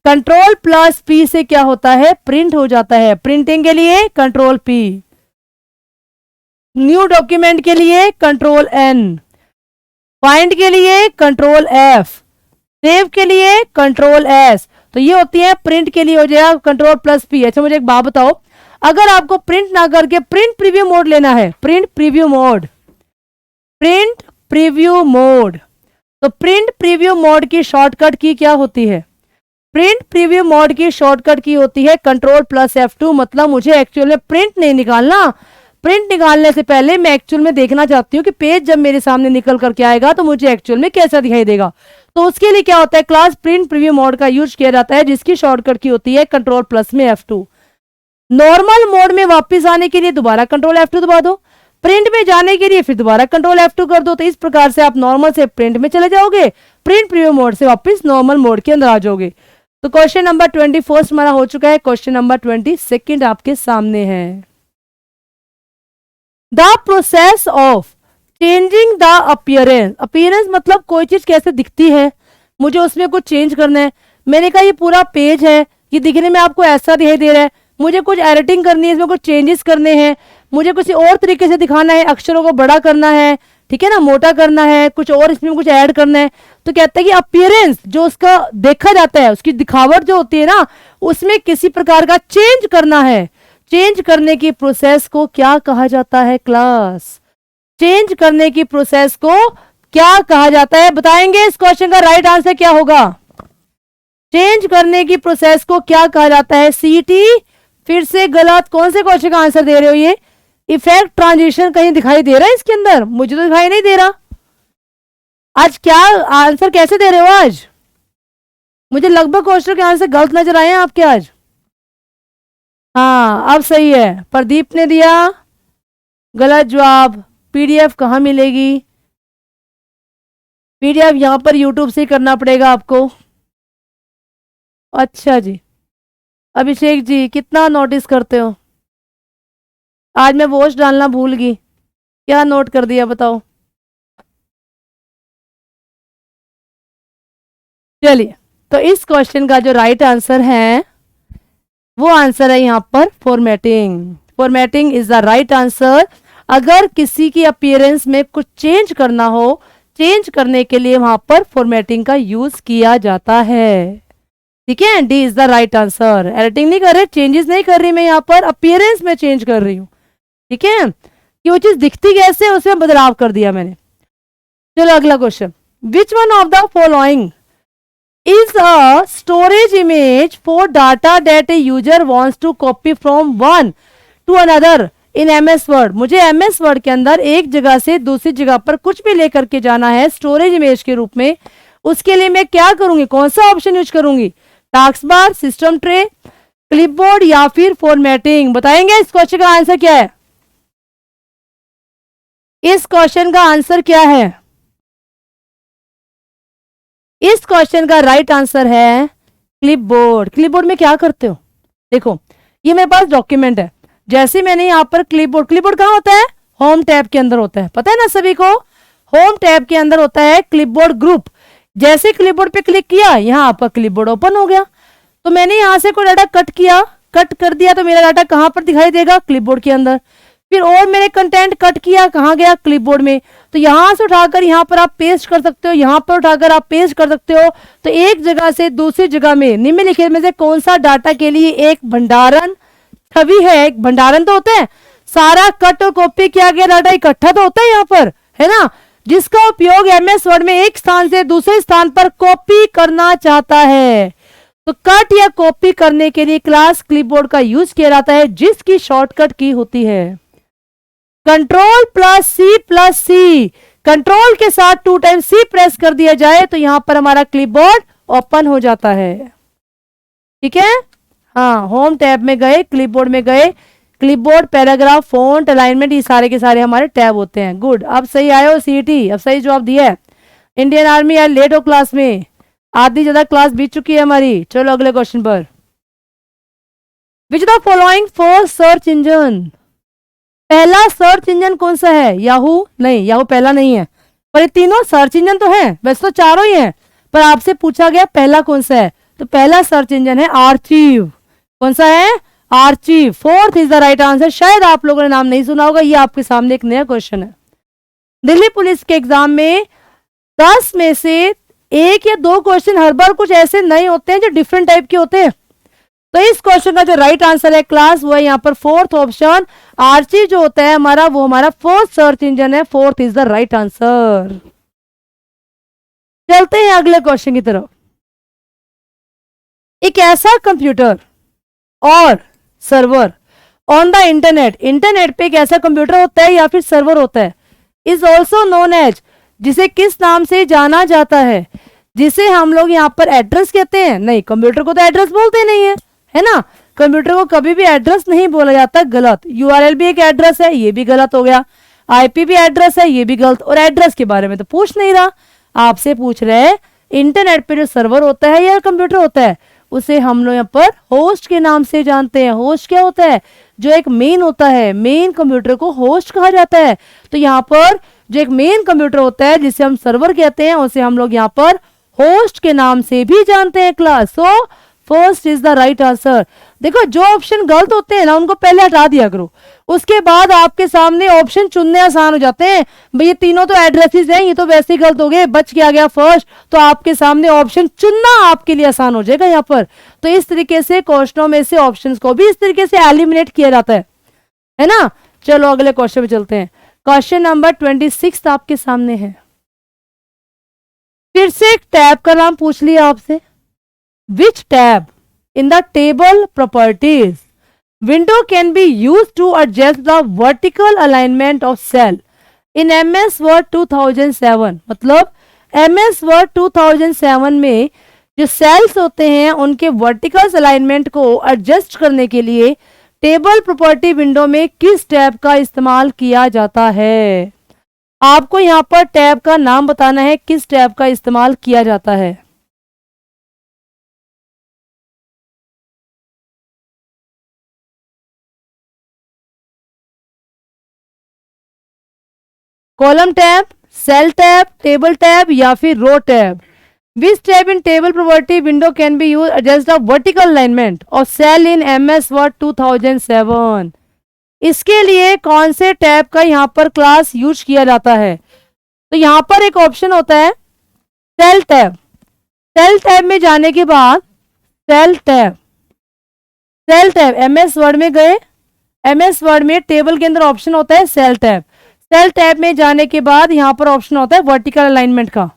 कंट्रोल प्लस पी से क्या होता है, प्रिंट हो जाता है। प्रिंटिंग के लिए कंट्रोल पी, न्यू डॉक्यूमेंट के लिए कंट्रोल एन, फाइंड के लिए कंट्रोल एफ, सेव के लिए कंट्रोल एस। तो ये होती है, प्रिंट के लिए हो जाएगा कंट्रोल प्लस पी। अच्छा मुझे एक बात बताओ, अगर आपको प्रिंट ना करके प्रिंट प्रीव्यू मोड लेना है, print preview mode, print preview mode, तो प्रिंट प्रीव्यू मोड की शॉर्टकट की क्या होती है, प्रिंट प्रीव्यू मोड की शॉर्टकट की होती है कंट्रोल प्लस F2। मतलब मुझे एक्चुअल में प्रिंट नहीं निकालना, प्रिंट निकालने से पहले मैं एक्चुअल में देखना चाहती हूँ कि पेज जब मेरे सामने निकल करके आएगा तो मुझे एक्चुअल में कैसा दिखाई देगा। तो उसके लिए क्या होता है, क्लास प्रिंट प्रीव्यू मोड का यूज किया जाता है, जिसकी शॉर्टकट की होती है कंट्रोल प्लस में F2। नॉर्मल मोड में वापस आने के लिए दोबारा कंट्रोल F2 दबा दो, प्रिंट में जाने के लिए फिर दोबारा कंट्रोल F2 कर दो। तो इस प्रकार से आप नॉर्मल से प्रिंट में चले जाओगे, प्रिंट प्रीव्यू मोड से वापस नॉर्मल मोड के अंदर आ जाओगे। तो क्वेश्चन नंबर 21 हमारा हो चुका है, क्वेश्चन नंबर 22 आपके सामने है। The process of changing the appearance, appearance मतलब कोई चीज कैसे दिखती है, मुझे उसमें कुछ चेंज करना है। मैंने कहा ये पूरा पेज है, ये दिखने में आपको ऐसा दिखाई दे रहा है, मुझे कुछ एडिटिंग करनी है, इसमें कुछ चेंजेस करने हैं, मुझे कुछ और तरीके से दिखाना है, अक्षरों को बड़ा करना है, ठीक है ना, मोटा करना है, कुछ और इसमें कुछ ऐड करना है। तो कहता है कि अपीयरेंस जो उसका देखा जाता है, उसकी दिखावट जो होती है ना, उसमें किसी प्रकार का चेंज करना है। चेंज करने की प्रोसेस को क्या कहा जाता है क्लास, चेंज करने की प्रोसेस को क्या कहा जाता है, बताएंगे इस क्वेश्चन का राइट आंसर क्या होगा। चेंज करने की प्रोसेस को क्या कहा जाता है, सीटी फिर से गलत, कौन से क्वेश्चन का आंसर दे रहे हो ये, इफेक्ट ट्रांजिशन कहीं दिखाई दे रहा है इसके अंदर, मुझे तो दिखाई नहीं दे रहा। आज क्या आंसर कैसे दे रहे हो आज, मुझे लगभग क्वेश्चन के आंसर गलत नजर आए हैं आपके आज। हाँ अब सही है, प्रदीप ने दिया गलत जवाब। पीडीएफ कहाँ मिलेगी, पीडीएफ यहां पर यूट्यूब से करना पड़ेगा आपको। अच्छा जी अभिषेक जी कितना नोटिस करते हो, आज मैं वॉच डालना भूल गई, क्या नोट कर दिया बताओ। चलिए तो इस क्वेश्चन का जो राइट आंसर है वो आंसर है यहाँ पर formatting. Formatting is the right answer. अगर किसी की अपीयरेंस में कुछ चेंज करना हो, चेंज करने के लिए वहां पर फॉर्मेटिंग का यूज किया जाता है, ठीक है। D is the right answer. Editing नहीं कर रहे, चेंजेस नहीं कर रही मैं, यहाँ पर अपीयरेंस में चेंज कर रही हूँ, ठीक है, कि वो चीज दिखती कैसे उसमें बदलाव कर दिया मैंने। चलो अगला question, which one of the following is a storage image for data that a user wants to copy from one to another in MS Word। मुझे MS Word के अंदर एक जगह से दूसरी जगह पर कुछ भी लेकर के जाना है स्टोरेज इमेज के रूप में, उसके लिए मैं क्या करूंगी, कौन सा ऑप्शन यूज करूंगी, task bar, system tray, clipboard या फिर फॉर्मेटिंग। बताएंगे इस क्वेश्चन का आंसर क्या है, इस क्वेश्चन का आंसर क्या है। इस क्वेश्चन का राइट आंसर है क्लिपबोर्ड। क्लिपबोर्ड में क्या करते हो, देखो ये मेरे पास डॉक्यूमेंट है, जैसे मैंने यहाँ पर क्लिपबोर्ड, क्लिपबोर्ड कहाँ होता है, होम टैब के अंदर होता है, पता है ना सभी को, होम टैब के अंदर होता है क्लिपबोर्ड ग्रुप। जैसे क्लिपबोर्ड पे क्लिक किया, यहाँ आपका क्लिपबोर्ड ओपन हो गया। तो मैंने यहाँ से कोई डाटा कट किया, कट कर दिया, तो मेरा डाटा कहाँ पर दिखाई देगा, क्लिपबोर्ड के अंदर। फिर और मैंने कंटेंट कट किया, कहाँ गया, क्लिपबोर्ड में। तो यहां से उठाकर यहाँ पर आप पेस्ट कर सकते हो, यहाँ पर उठाकर आप पेस्ट कर सकते हो। तो एक जगह से दूसरी जगह में निम्नलिखित में से कौन सा डाटा के लिए एक भंडारण छवि है? एक भंडारण तो होता है, सारा कट और कॉपी किया गया डाटा इकट्ठा तो होता है यहाँ पर, है ना, जिसका उपयोग एमएस वर्ड में एक स्थान से दूसरे स्थान पर कॉपी करना चाहता है। तो कट या कॉपी करने के लिए क्लास क्लिपबोर्ड का यूज किया जाता है, जिसकी शॉर्टकट की होती है कंट्रोल प्लस सी। कंट्रोल के साथ 2 टाइम सी प्रेस कर दिया जाए तो यहां पर हमारा क्लिपबोर्ड ओपन हो जाता है। ठीक है, हाँ, होम टैब में गए, क्लिपबोर्ड में गए, क्लिपबोर्ड, पैराग्राफ, फॉन्ट, अलाइनमेंट, ये सारे के सारे हमारे टैब होते हैं। गुड, अब सही आए हो सीईटी, अब सही जवाब दिया है। इंडियन आर्मी यार लेट हो क्लास में, आधी ज्यादा क्लास बीत चुकी है हमारी। चलो अगले क्वेश्चन पर। विच द फॉलोइंग 4 सर्च इंजन, पहला सर्च इंजन कौन सा है? याहू? नहीं, याहू पहला नहीं है, पर ये तीनों सर्च इंजन तो हैं, वैसे तो चारों ही हैं, पर आपसे पूछा गया पहला कौन सा है, तो पहला सर्च इंजन है आर्चीव। कौन सा है? Archive. 4th is the right answer. शायद आप लोगों ने नाम नहीं सुना होगा, ये आपके सामने एक नया क्वेश्चन है। दिल्ली पुलिस के एग्जाम में 10 में से 1 या 2 क्वेश्चन हर बार कुछ ऐसे नए होते हैं जो डिफरेंट टाइप के होते हैं। तो इस क्वेश्चन का जो राइट आंसर है क्लास, वो है यहाँ पर 4th ऑप्शन। आर्ची जो होता है हमारा, वो हमारा 4th सर्च इंजन है। 4th is the right answer. चलते हैं अगले क्वेश्चन की तरफ। एक ऐसा कंप्यूटर और server on the internet, internet पे एक ऐसा कंप्यूटर होता है या फिर सर्वर होता है, इज ऑल्सो नोन एज, जिसे किस नाम से जाना जाता है? जिसे हम लोग यहाँ पर एड्रेस कहते हैं? नहीं, कंप्यूटर को तो एड्रेस बोलते नहीं है ना, कंप्यूटर को कभी भी एड्रेस नहीं बोला जाता, गलत। यूआरएल भी एक एड्रेस है, ये भी गलत हो गया। आईपी भी एड्रेस है, ये भी गलत। और एड्रेस के बारे में तो पूछ नहीं रहा, आपसे पूछ रहे हैं इंटरनेट पे जो सर्वर होता है या कंप्यूटर होता है, उसे हम लोग यहाँ पर होस्ट के नाम से जानते हैं। होस्ट क्या होता है? जो एक मेन होता है, मेन कंप्यूटर को होस्ट कहा जाता है। तो यहाँ पर जो एक मेन कंप्यूटर होता है जिसे हम सर्वर कहते हैं, उसे हम लोग यहाँ पर होस्ट के नाम से भी जानते हैं class. So first is the right answer. देखो, जो ऑप्शन गलत होते हैं ना, उनको पहले हटा दिया करो, उसके बाद आपके सामने ऑप्शन चुनने आसान हो जाते हैं। भाई ये तीनों तो एड्रेसेस हैं, ये तो वैसे ही गलत हो गए, बच के आ गया फर्स्ट, तो आपके सामने ऑप्शन चुनना आपके लिए आसान हो जाएगा यहाँ पर। तो इस तरीके से क्वेश्चनों में से ऑप्शंस को भी इस तरीके से एलिमिनेट किया जाता है ना। चलो अगले क्वेश्चन में चलते हैं। क्वेश्चन नंबर 26 आपके सामने है। फिर से एक टैब का नाम पूछ लिया आपसे। विच tab in the table properties window can be used to adjust the vertical alignment of cell in MS Word 2007? मतलब MS Word 2007 में जो सेल्स होते हैं उनके वर्टिकल अलाइनमेंट को एडजस्ट करने के लिए टेबल प्रॉपर्टी विंडो में किस टैब का इस्तेमाल किया जाता है? आपको यहाँ पर टैब का नाम बताना है, किस टैब का इस्तेमाल किया जाता है। Column tab, cell tab, table tab या फिर row tab? Which tab in table property window can be use adjust the vertical alignment of cell in MS Word 2007? इसके लिए कौन से टैब का यहाँ पर क्लास यूज किया जाता है? तो यहाँ पर एक ऑप्शन होता है सेल टैब। सेल टैब में जाने के बाद सेल टैब MS Word में गए, MS Word में टेबल के अंदर ऑप्शन होता है सेल टैब। सेल टैब में जाने के बाद यहां पर ऑप्शन होता है वर्टिकल अलाइनमेंट का।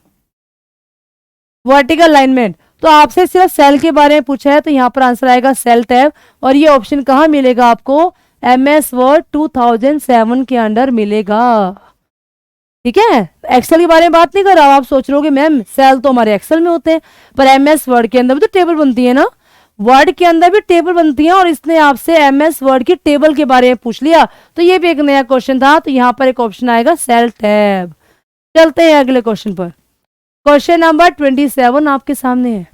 वर्टिकल अलाइनमेंट, तो आपसे सिर्फ सेल के बारे में पूछा है, तो यहां पर आंसर आएगा सेल टैब। और ये ऑप्शन कहां मिलेगा आपको? MS Word 2007 के अंडर मिलेगा। ठीक है, एक्सेल के बारे में बात नहीं कर रहा। आप सोच रहे हो कि मैम सेल तो हमारे एक्सेल में होते हैं, पर MS Word के अंदर भी तो टेबल बनती है ना, वर्ड के अंदर भी टेबल बनती है। और इसने आपसे MS Word की टेबल के बारे में पूछ लिया, तो ये भी एक नया क्वेश्चन था। तो यहाँ पर एक ऑप्शन आएगा सेल टैब। चलते हैं अगले क्वेश्चन पर। क्वेश्चन नंबर 27 आपके सामने है।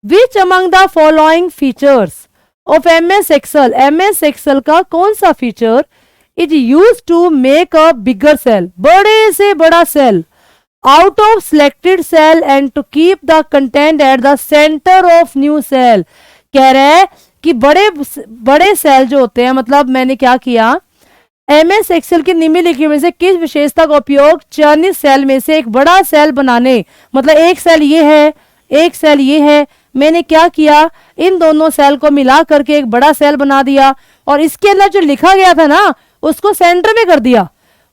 Which among the following features of MS Excel, MS Excel का कौन सा feature is use to make a bigger cell, बड़े से बड़ा cell, out of selected cell and to keep the content at the center of new cell? कह रहे हैं कि बड़े सेल जो होते हैं, मतलब मैंने क्या किया, MS एक्सेल की निम्नलिखित में से किस विशेषता का उपयोग चयनित सेल में से एक बड़ा सेल बनाने, मतलब एक सेल ये है, एक सेल ये है, मैंने क्या किया, इन दोनों सेल को मिला करके एक बड़ा सेल बना दिया और इसके अंदर जो लिखा गया था ना उसको सेंटर में कर दिया,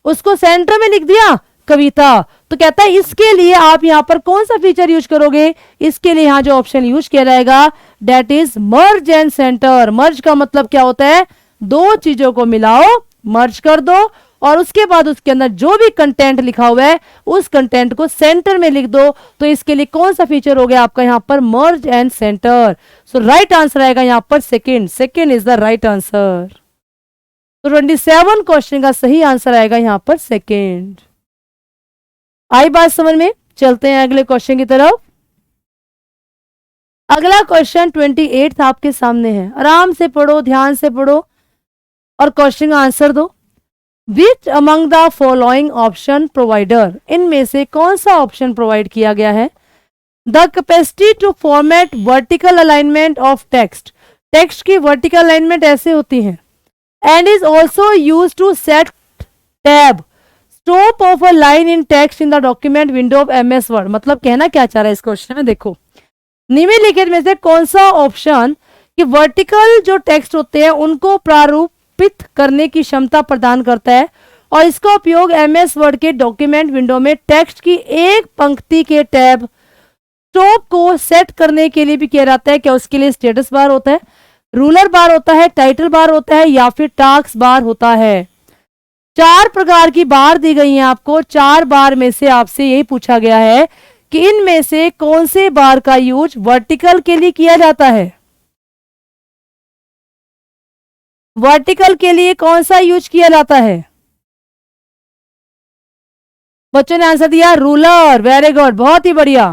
उसको सेंटर में लिख दिया कविता। तो कहता है इसके लिए आप यहाँ पर कौन सा फीचर यूज करोगे, इसके लिए यहाँ जो ऑप्शन यूज किया जाएगा that is merge and centre. Merge का मतलब क्या होता है, दो चीजों को मिलाओ, मर्ज कर दो और उसके बाद उसके अंदर जो भी कंटेंट लिखा हुआ है उस कंटेंट को सेंटर में लिख दो। तो इसके लिए कौन सा फीचर हो गया आपका यहाँ पर, मर्ज and centre. So right answer आएगा यहाँ पर second, second is the right answer. तो 27 क्वेश्चन का सही आंसर आएगा यहाँ पर सेकंड। आई बात समझ में, चलते हैं अगले क्वेश्चन की तरफ। अगला क्वेश्चन 28 आपके सामने है, आराम से पढ़ो, ध्यान से पढ़ो और क्वेश्चन का आंसर दो। Which among the following option provider, इनमें से कौन सा ऑप्शन प्रोवाइड किया गया है। The capacity to format vertical alignment of text, text की वर्टिकल अलाइनमेंट ऐसे होती है। And is also use to set tab stop of a line in text in the document window of MS Word. मतलब कहना क्या चाह रहा है इस क्वेश्चन में, देखो निम्नलिखित में से कौन सा ऑप्शन कि वर्टिकल जो टेक्स्ट होते हैं उनको प्रारूपित करने की क्षमता प्रदान करता है और इसका उपयोग MS वर्ड के डॉक्यूमेंट विंडो में टेक्स्ट की एक पंक्ति के टैब स्टॉप को सेट करने के लिए भी किया जाता है। क्या उसके लिए स्टेटस बार होता है, रूलर बार होता है, टाइटल बार होता है या फिर टास्क बार होता है। 4 प्रकार की बार दी गई हैं आपको, 4 बार में से आपसे यही पूछा गया है कि इनमें से कौन से बार का यूज वर्टिकल के लिए किया जाता है। वर्टिकल के लिए कौन सा यूज किया जाता है, बच्चों ने आंसर दिया रूलर, वेरी गुड, बहुत ही बढ़िया।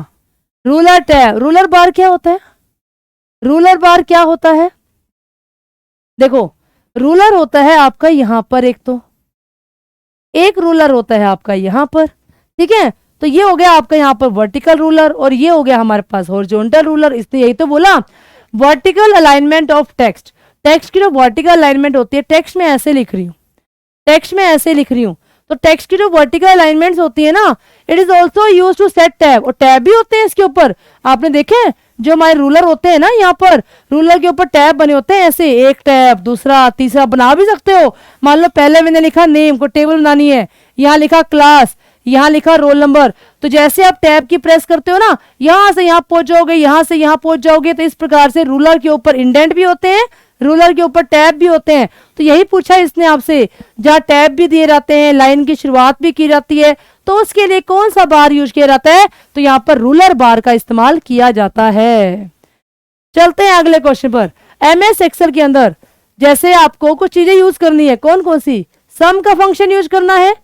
रूलर टैब, रूलर बार क्या होता है, रूलर बार क्या होता है, देखो रूलर होता है आपका यहां पर, एक रूलर होता है आपका यहां पर, ठीक है। तो ये हो गया आपका यहाँ पर वर्टिकल रूलर और ये हो गया हमारे पास हॉरिजॉन्टल रूलर। इसने यही तो बोला vertical alignment of text, text की जो वर्टिकल अलाइनमेंट होती है, टेक्स्ट में ऐसे लिख रही हूँ, टेक्स्ट में ऐसे लिख रही हूँ, तो टेक्स्ट की जो वर्टिकल अलाइनमेंट्स होती है ना, it is also use to set tab, और टैब भी होते हैं इसके ऊपर। आपने देखे जो हमारे रूलर होते हैं ना, यहाँ पर रूलर के ऊपर टैब बने होते हैं, ऐसे एक टैब, दूसरा, तीसरा बना भी सकते हो। मान लो पहले मैंने लिखा नेम, को टेबल बनानी है, यहाँ लिखा क्लास, यहाँ लिखा रोल नंबर, तो जैसे आप टैब की प्रेस करते हो ना, यहां से यहाँ पहुंच जाओगे, यहां से यहाँ पहुंच जाओगे। तो इस प्रकार से रूलर के ऊपर इंडेंट भी होते हैं, रूलर के ऊपर टैब भी होते हैं। तो यही पूछा इसने आपसे, जहाँ टैब भी दिए जाते हैं, लाइन की शुरुआत भी की जाती है, तो उसके लिए कौन सा बार यूज किया जाता है, तो यहाँ पर रूलर बार का इस्तेमाल किया जाता है। चलते हैं अगले क्वेश्चन पर। MS एक्सेल के अंदर जैसे आपको कुछ चीजें यूज करनी है, कौन कौन सी, सम का फंक्शन यूज करना है,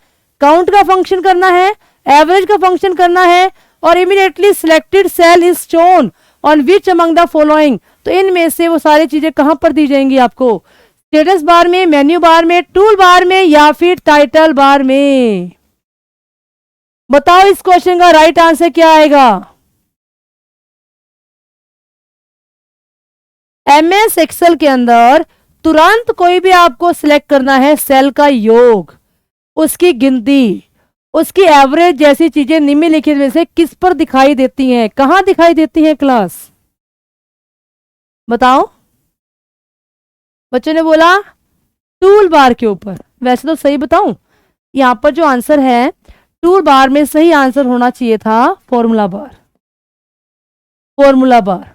काउंट का फंक्शन करना है, एवरेज का फंक्शन करना है, और immediately selected cell is shown on which among the following. तो इनमें से वो सारी चीजें कहां पर दी जाएंगी आपको, स्टेटस बार में, मेन्यू बार में, टूल बार में या फिर टाइटल बार में। बताओ इस क्वेश्चन का राइट आंसर क्या आएगा। MS एक्सेल के अंदर तुरंत कोई भी आपको सिलेक्ट करना है, सेल का योग, उसकी गिनती, उसकी एवरेज जैसी चीजें निम्नलिखित में से किस पर दिखाई देती हैं, कहां दिखाई देती हैं क्लास, बताओ। बच्चों ने बोला टूल बार के ऊपर। वैसे तो सही बताऊं, यहां पर जो आंसर है टूल बार में सही आंसर होना चाहिए था फॉर्मूला बार, फॉर्मूला बार,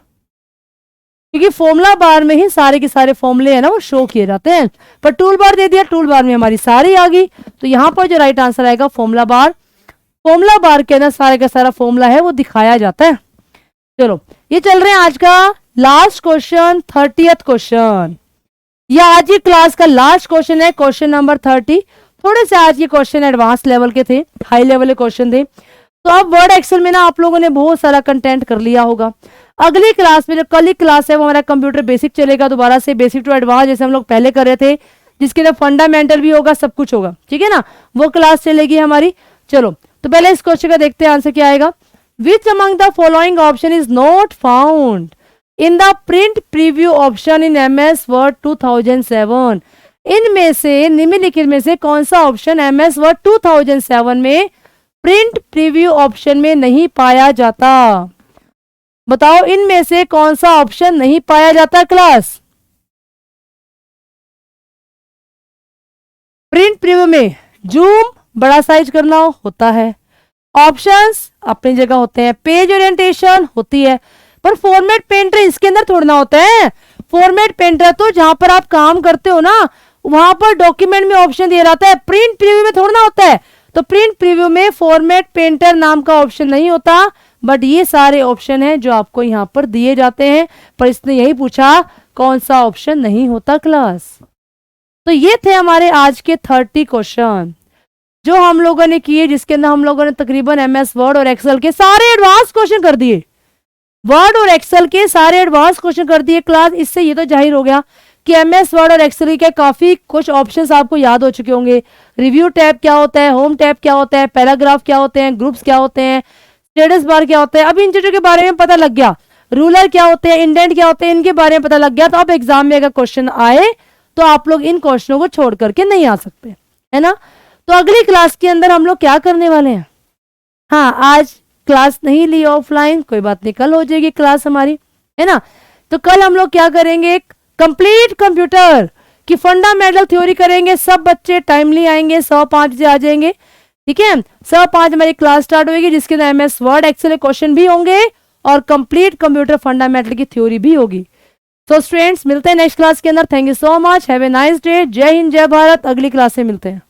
क्योंकि फॉर्मूला बार में ही सारे के सारे फॉर्मूले है ना वो शो किए जाते हैं। पर टूल बार दे दिया, टूल बार में हमारी सारी आ गई। तो यहाँ पर जो राइट आंसर आएगा फॉर्मूला बार, फॉर्मूला बार के अंदर सारे का सारा फॉर्मूला है वो दिखाया जाता है। चलो ये चल रहे हैं आज का लास्ट क्वेश्चन, 30th क्वेश्चन। ये आज की क्लास का लास्ट क्वेश्चन है, क्वेश्चन नंबर 30। थोड़े से आज के क्वेश्चन एडवांस लेवल के थे, हाई लेवल के क्वेश्चन थे। तो अब वर्ड एक्सेल में ना आप लोगों ने बहुत सारा कंटेंट कर लिया होगा। अगली क्लास में जो कल ही क्लास है वो हमारा कंप्यूटर बेसिक चलेगा, दोबारा से बेसिक टू एडवांस जैसे हम लोग पहले कर रहे थे, जिसके अंदर फंडामेंटल भी होगा, सब कुछ होगा, ठीक है ना, वो क्लास चलेगी हमारी। चलो तो पहले इस क्वेश्चन का देखते हैं आंसर क्या आएगा। विच among the following option is not found in the print preview option in MS word 2007। इनमें से निम्नलिखित में से कौन सा ऑप्शन MS वर्ड 2007 में प्रिंट प्रीव्यू ऑप्शन में नहीं पाया जाता? बताओ इनमें से कौन सा ऑप्शन नहीं पाया जाता क्लास? प्रिंट प्रीव्यू में जूम बड़ा साइज करना होता है, ऑप्शंस अपनी जगह होते हैं, पेज ओरिएंटेशन होती है, पर फॉर्मेट पेंटर इसके अंदर थोड़ा ना होता है। फॉर्मेट पेंटर तो जहां पर आप काम करते हो ना वहां पर डॉक्यूमेंट में ऑप्शन दिया रहता है, प्रिंट प्रीव्यू में थोड़ा ना होता है। तो प्रिंट प्रीव्यू में फॉर्मेट पेंटर नाम का ऑप्शन नहीं होता, बट ये सारे ऑप्शन हैं जो आपको यहाँ पर दिए जाते हैं। पर इसने यही पूछा कौन सा ऑप्शन नहीं होता क्लास। तो ये थे हमारे आज के 30 क्वेश्चन जो हम लोगों ने किए, जिसके अंदर हम लोगों ने तकरीबन MS वर्ड और एक्सेल के सारे एडवांस क्वेश्चन कर दिए। वर्ड और एक्सेल के सारे एडवांस क्वेश्चन कर दिए क्लास। इससे ये तो जाहिर हो गया कि MS वर्ड और एक्सेल के काफी कुछ ऑप्शंस आपको याद हो चुके होंगे। रिव्यू टैब क्या होता है, होम टैब क्या होता है, पैराग्राफ क्या होते हैं, ग्रुप्स क्या होते हैं, स्टेटस बार क्या होता है। अब इन चीजों के बारे में पता लग गया, रूलर क्या होते हैं, इंडेंट क्या होते हैं, इनके बारे में पता लग गया। तो अब एग्जाम में अगर क्वेश्चन आए तो आप लोग इन क्वेश्चनों को छोड़ करके नहीं आ सकते, है ना। तो अगली क्लास के अंदर हम लोग क्या करने वाले हैं, हाँ आज क्लास नहीं ली ऑफलाइन, कोई बात नहीं, कल हो जाएगी क्लास हमारी, है ना। तो कल हम लोग क्या करेंगे, कंप्लीट कंप्यूटर की फंडामेंटल थ्योरी करेंगे। सब बच्चे टाइमली आएंगे, 105 बजे आ जाएंगे, ठीक है। 105 हमारी क्लास स्टार्ट होगी, जिसके अंदर MS वर्ड एक्सेल क्वेश्चन भी होंगे और कंप्लीट कंप्यूटर फंडामेंटल की थ्योरी भी होगी। तो स्टूडेंट्स मिलते हैं नेक्स्ट क्लास के अंदर। Thank you so much, have a nice day. जय हिंद, जय भारत। अगली क्लास में मिलते हैं।